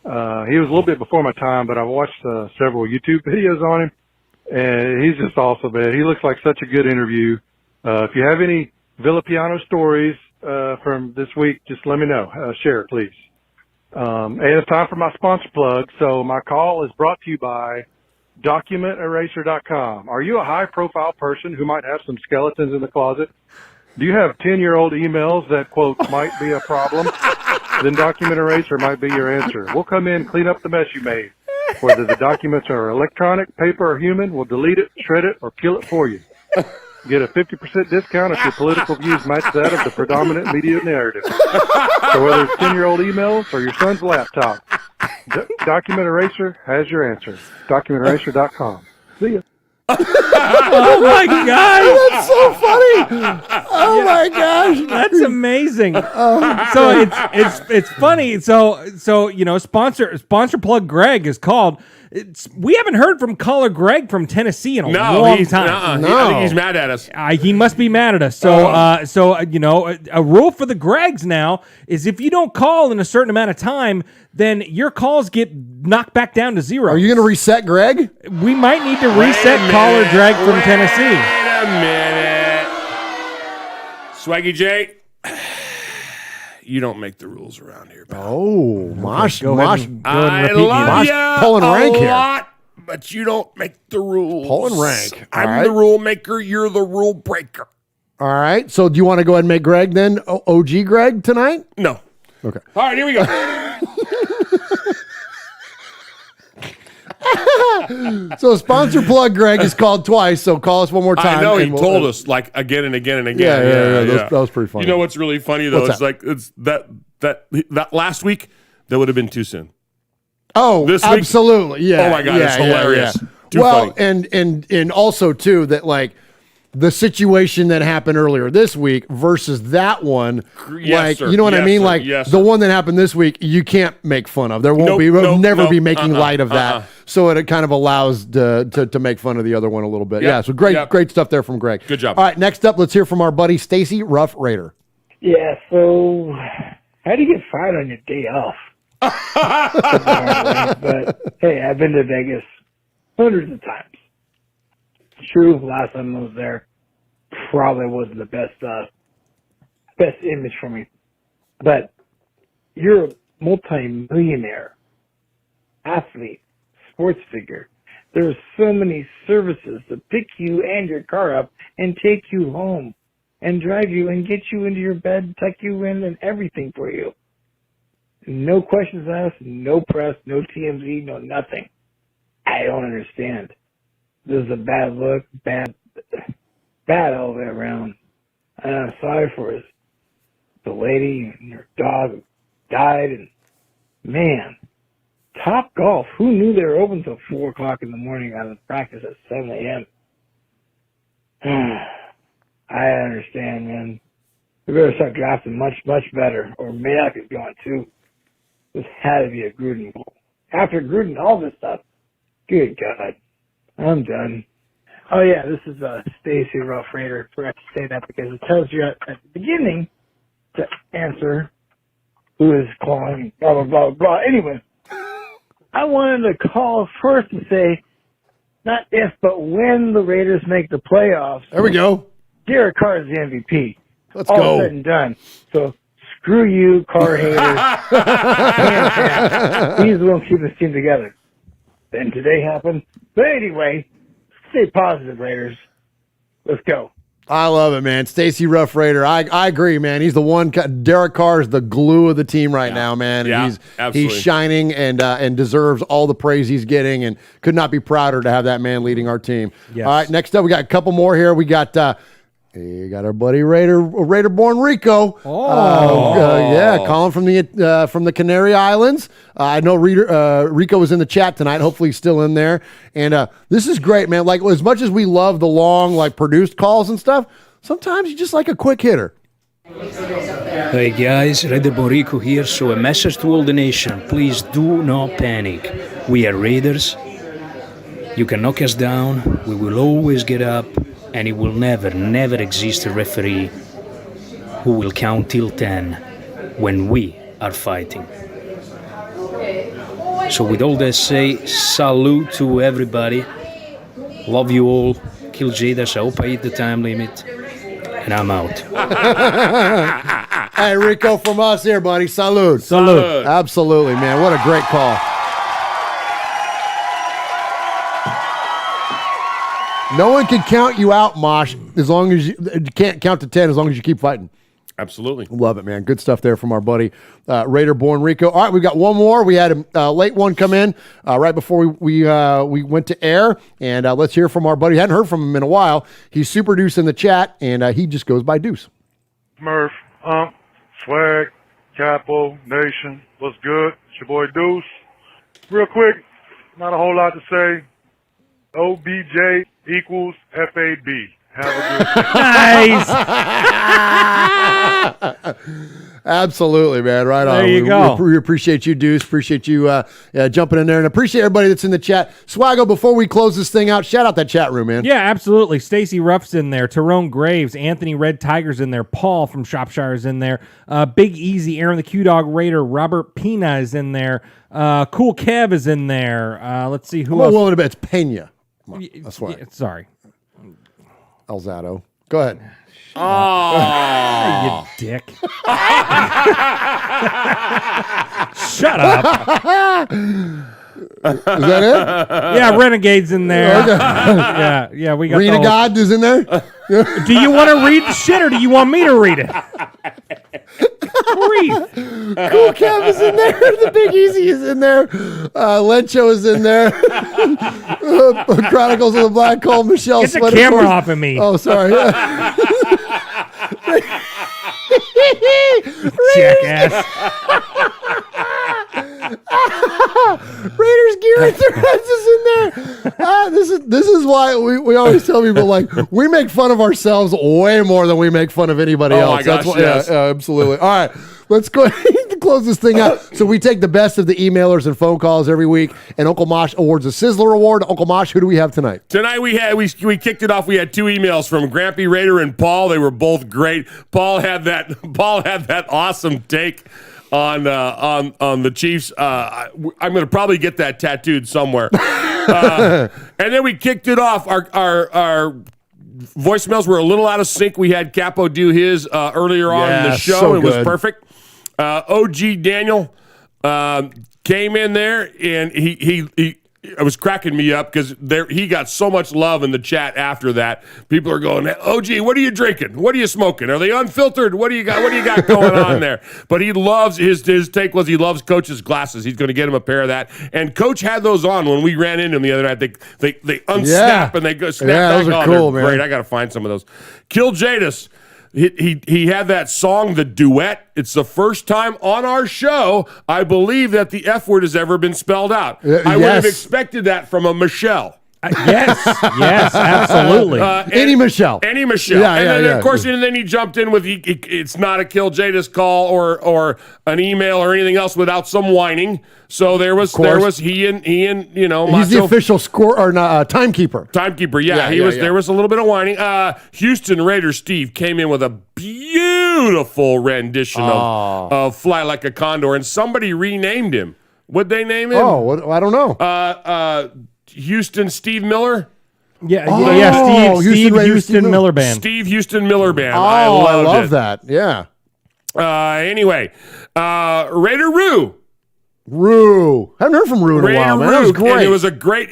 He was a little bit before my time, but I watched several YouTube videos on him, and he's just awesome, man. He looks like such a good interview. If you have any Villapiano stories from this week, just let me know. Share it, please. And it's time for my sponsor plug. So my call is brought to you by DocumentEraser.com. Are you a high-profile person who might have some skeletons in the closet? Do you have 10-year-old emails that, quote, might be a problem? Then Document Eraser might be your answer. We'll come in, clean up the mess you made. Whether the documents are electronic, paper, or human, we'll delete it, shred it, or kill it for you. Get a 50% discount if your political views match that of the predominant media narrative. So whether it's 10-year-old emails or your son's laptop, Document Eraser has your answer. DocumentEraser.com. See ya. Oh my gosh, that's so funny! Oh my gosh, that's amazing. So it's funny. So you know, sponsor plug Greg is called. We haven't heard from caller Greg from Tennessee in a long time. I think he's mad at us. He must be mad at us. So, you know, a rule for the Gregs now is if you don't call in a certain amount of time, then your calls get knocked back down to zero. Are you going to reset Greg? We might need to reset caller Greg from Tennessee. Wait a minute. Swaggy J, you don't make the rules around here, pal. Oh, Mosh. I love you pulling rank a here. lot, but you don't make the rules. Pulling rank. All I'm right. the rule maker. You're the rule breaker. All right. So do you want to go ahead and make Greg then OG Greg tonight? No. Okay. All right, here we go. So sponsor plug Greg is called twice, so call us one more time. I know he and told us like again and again and again. Yeah. That was pretty funny. You know what's really funny though? What's It's like it's that last week that would have been too soon. Oh, this week, absolutely. Yeah. Oh my god, it's hilarious. Yeah. Too well, funny. and also too that like the situation that happened earlier this week versus that one, Yes, like sir. you know what I Yes, mean? sir. Like Yes, the sir. one that happened this week, you can't make fun of. There won't Nope, be. We'll nope, never nope, be making light of that. So it kind of allows to make fun of the other one a little bit. Yep, Yeah. So great stuff there from Greg. Good job. All right, next up, let's hear from our buddy Stacy Rough Raider. Yeah, so how do you get fired on your day off? But hey, I've been to Vegas hundreds of times. True, last time I was there, probably wasn't the best image for me. But you're a multi-millionaire athlete, sports figure. There are so many services to pick you and your car up and take you home and drive you and get you into your bed, tuck you in, and everything for you. No questions asked, no press, no TMZ, no nothing. I don't understand. This is a bad look, bad all the way around. And I'm sorry for the lady and her dog who died. And man, Top Golf, who knew they were open till 4 o'clock in the morning out of practice at 7 a.m.? I understand, man. We better start drafting much, much better. Or Mayock is going too. This had to be a Gruden goal. After Gruden, all this stuff. Good God. I'm done. Oh, yeah, this is Stacy Rough Raider. Forgot to say that because it tells you at the beginning to answer who is calling, blah, blah, blah, blah. Anyway, I wanted to call first and say, not if, but when the Raiders make the playoffs. There we go. Derek Carr is the MVP. Let's all go. said and done. So screw you, Carr haters. He's the one keeping this team together. Then today happened. But anyway, stay positive, Raiders. Let's go. I love it, man. Stacy Rough Raider. I agree, man. He's the one. Derek Carr is the glue of the team right now, man. And Yeah, he's absolutely. shining and deserves all the praise he's getting, and could not be prouder to have that man leading our team. Yes. All right, next up, we got a couple more here. We got our buddy Raider born Rico. Calling from the Canary Islands. I know Rico was in the chat tonight. Hopefully he's still in there. And this is great, man. Like, as much as we love the long, like, produced calls and stuff, sometimes you just like a quick hitter. Hey guys, Raider Rico here. So a message to all the nation: please do not panic. We are Raiders. You can knock us down. We will always get up. And it will never exist a referee who will count till 10 when we are fighting. So with all that said, salute to everybody. Love you all. Kill Jadas. I hope I hit the time limit. And I'm out. Hey, Rico, from us here, buddy. Salute. Salute. Absolutely, man. What a great call. No one can count you out, Mosh, as long as you can't count to 10 as long as you keep fighting. Absolutely. Love it, man. Good stuff there from our buddy Raider Born Rico. All right, we've got one more. We had a late one come in right before we went to air, and let's hear from our buddy. Hadn't heard from him in a while. He's Super Deuce in the chat, and he just goes by Deuce. Murph, Swag, Capo, Nation, what's good? It's your boy Deuce. Real quick, not a whole lot to say. OBJ equals FAB. Have a good day. Nice. Absolutely, man. Right on. There you go. We appreciate you, Deuce. Appreciate you jumping in there, and appreciate everybody that's in the chat. Swaggo, before we close this thing out, shout out that chat room, man. Yeah, absolutely. Stacy Ruff's in there. Tyrone Graves. Anthony Red Tiger's in there. Paul from Shropshire's in there. Big Easy. Aaron the Q-Dog Raider. Robert Pina is in there. Cool Kev is in there. Let's see who else. Well, it's Pena. That's why. Yeah, sorry. Elzato. Go ahead. Oh, you dick. Shut up. Is that it? Yeah, Renegade's in there. Okay. yeah, we got Renegade is in there? Do you want to read the shit or do you want me to read it? Read. Cool Kev is in there. The Big Easy is in there. Lencho is in there. Chronicles of the Black Hole. Michelle. Get the camera off of me. Oh, sorry. Jackass. Raiders gear and threads is in there. This is why we always tell people, like, we make fun of ourselves way more than we make fun of anybody else. My gosh, That's why, yes. yeah, absolutely. All right, let's go ahead and close this thing out. So we take the best of the emailers and phone calls every week, and Uncle Mosh awards a Sizzler Award. Uncle Mosh, who do we have tonight? Tonight we kicked it off. We had 2 emails from Grampy Raider and Paul. They were both great. Paul had that awesome take on the Chiefs. I'm going to probably get that tattooed somewhere. And then we kicked it off. Our voicemails were a little out of sync. We had Capo do his earlier on in the show. So it was good. perfect. OG Daniel came in there, and he it was cracking me up because he got so much love in the chat after that. People are going, OG, what are you drinking? What are you smoking? Are they unfiltered? What do you got going on there? But he loves his take was he loves Coach's glasses. He's going to get him a pair of that. And Coach had those on when we ran into him the other night. They unsnap and they go snap back those are on. cool, They're man. great. I got to find some of those. Kill Jadis. He had that song, The Duet. It's the first time on our show, I believe, that the F word has ever been spelled out. I would have expected that from a Michelle. Yes, absolutely. Any Michelle. Any Michelle. Yeah, and then, yeah. of course, and then he jumped in with, it's not a Kill Jadis call or an email or anything else without some whining. So there was he and Macho. He's the official score or timekeeper. Timekeeper, yeah. There was a little bit of whining. Houston Raider Steve came in with a beautiful rendition of Fly Like a Condor, and somebody renamed him. What'd they name him? Oh, I don't know. Houston Steve Miller? Steve Houston Miller Band. Steve Houston Miller Band. Oh, I love that. Yeah. Anyway, Raider Roo. Haven't heard from Roo in a while, man. That was great.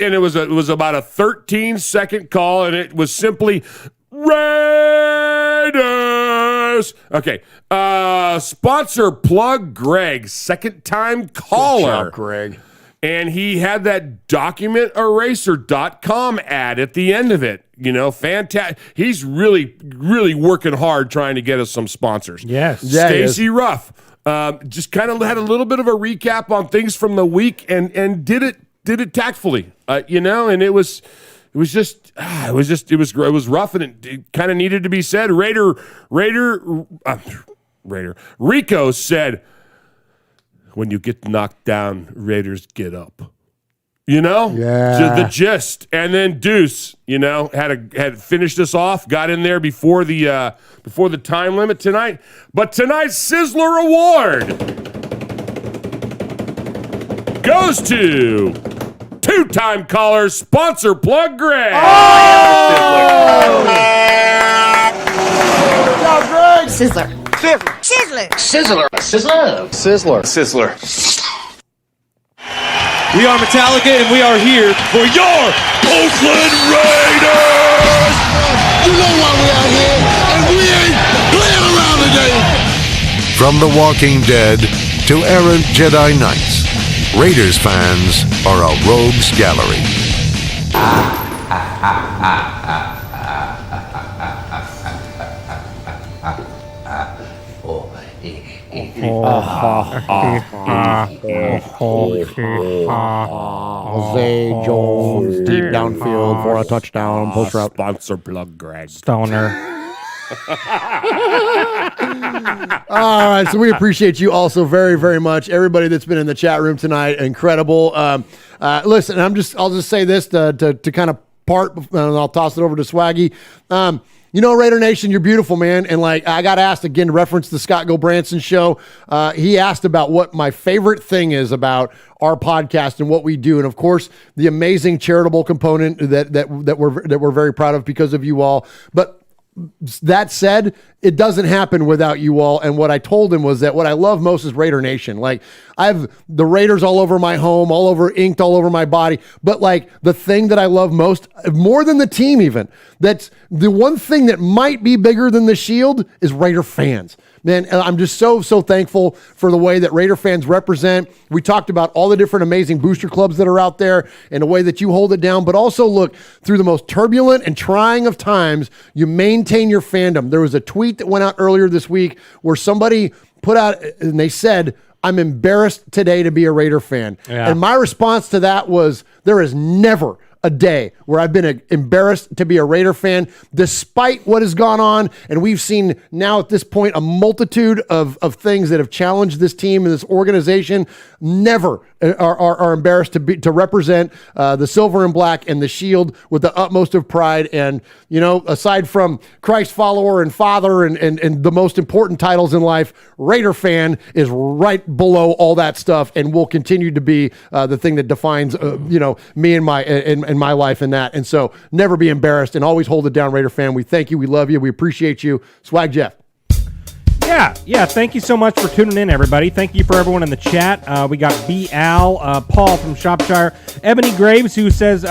And it was it was about a 13-second call, and it was simply Raiders. Okay. Sponsor plug Greg, second-time caller. Good job, Greg. And he had that documenteraser.com ad at the end of it. Fantastic. He's really, really working hard trying to get us some sponsors. Yes. Stacy Ruff just kind of had a little bit of a recap on things from the week and did it tactfully. And it was rough, and it kind of needed to be said. Rico said, when you get knocked down, Raiders get up. Yeah. The gist. And then Deuce, had finished us off, got in there before the time limit tonight. But tonight's Sizzler Award goes to 2-time caller, sponsor plug Greg. Good job, Greg. Sizzler. Sizzler. We are Metallica, and we are here for your Oakland Raiders! You know why we out here, and we ain't playing around today! From The Walking Dead to errant Jedi Knights, Raiders fans are a rogues gallery. Jose Jones, deep downfield for a touchdown, post route. Sponsor plug, Greg. Stoner. All right, so we appreciate you also very, very much. Everybody that's been in the chat room tonight, incredible. Listen, I'll just say this to kind of part, and I'll toss it over to Swaggy. Raider Nation, you're beautiful, man. And like I got asked again to reference the Scott Gilbranson show. He asked about what my favorite thing is about our podcast and what we do, and of course the amazing charitable component that we're very proud of because of you all. But that said, it doesn't happen without you all. And what I told him was that what I love most is Raider Nation. Like I have the Raiders all over my home, inked all over my body. But like the thing that I love most, more than the team even, that's the one thing that might be bigger than the Shield is Raider fans. Man, I'm just so thankful for the way that Raider fans represent. We talked about all the different amazing booster clubs that are out there and the way that you hold it down. But also, look, through the most turbulent and trying of times, you maintain your fandom. There was a tweet that went out earlier this week where somebody put out, and they said, "I'm embarrassed today to be a Raider fan." Yeah. And my response to that was, there is never a day where I've been embarrassed to be a Raider fan, despite what has gone on. And we've seen now at this point a multitude of things that have challenged this team and this organization. Never are embarrassed to represent the silver and black and the Shield with the utmost of pride. And, aside from Christ follower and father and the most important titles in life, Raider fan is right below all that stuff and will continue to be the thing that defines, me and my life in that. And so never be embarrassed and always hold it down, Raider fan. We thank you. We love you. We appreciate you. Swag Jeff. Yeah. Thank you so much for tuning in, everybody. Thank you for everyone in the chat. We got B. Al, Paul from Shropshire, Ebony Graves, who says,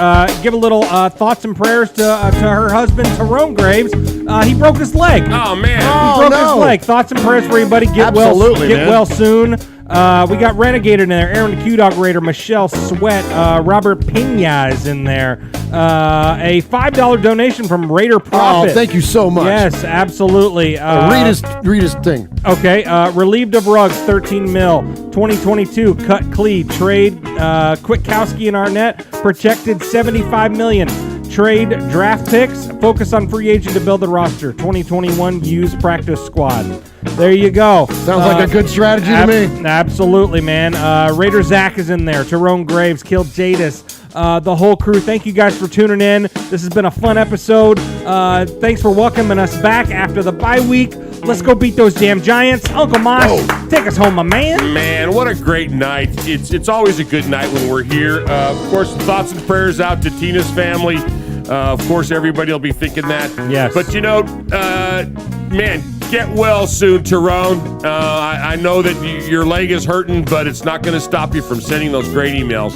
give a little thoughts and prayers to her husband, Tyrone Graves. He broke his leg. Oh, man. He broke his leg. Thoughts and prayers for everybody. Get well soon. We got Renegade in there, Aaron the Q-Dog Raider, Michelle Sweat, Robert Pena is in there. A $5 donation from Raider Profit. Oh, thank you so much. Yes, absolutely. Read his thing. Okay. Relieved of Rugs, 13 mil. 2022, Cut Clee, Trade, Kwiatkowski and Arnett, Protected, 75 million. Trade draft picks, focus on free agent to build the roster. 2021 use practice squad. There you go. Sounds like a good strategy to me. Absolutely, man. Raider Zach is in there. Tyrone Graves, Kill Jadis, the whole crew. Thank you guys for tuning in. This has been a fun episode. Thanks for welcoming us back after the bye week. Let's go beat those damn Giants. Uncle Mosh, take us home, my man. Man, what a great night. It's always a good night when we're here. Of course, thoughts and prayers out to Tina's family. Of course, everybody will be thinking that. Yes. But, man, get well soon, Tyrone. I know that your leg is hurting, but it's not going to stop you from sending those great emails.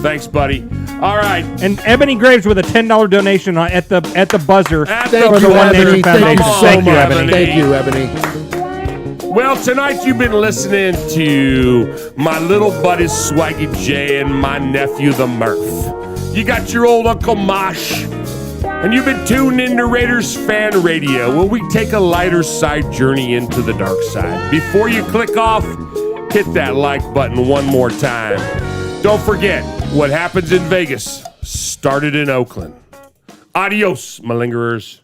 Thanks, buddy. All right. And Ebony Graves with a $10 donation at the buzzer for the One Nation Foundation. Thank you, Ebony. Well, tonight you've been listening to my little buddy Swaggy J and my nephew, the Murph. You got your old Uncle Mosh, and you've been tuned into Raiders Fan Radio, where we take a lighter side journey into the dark side. Before you click off, hit that like button one more time. Don't forget, what happens in Vegas started in Oakland. Adios, malingerers.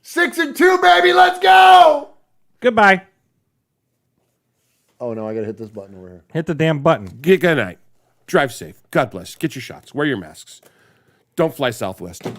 6-2, baby. Let's go. Goodbye. Oh, no, I got to hit this button over here. Hit the damn button. Good night. Drive safe. God bless. Get your shots. Wear your masks. Don't fly Southwest.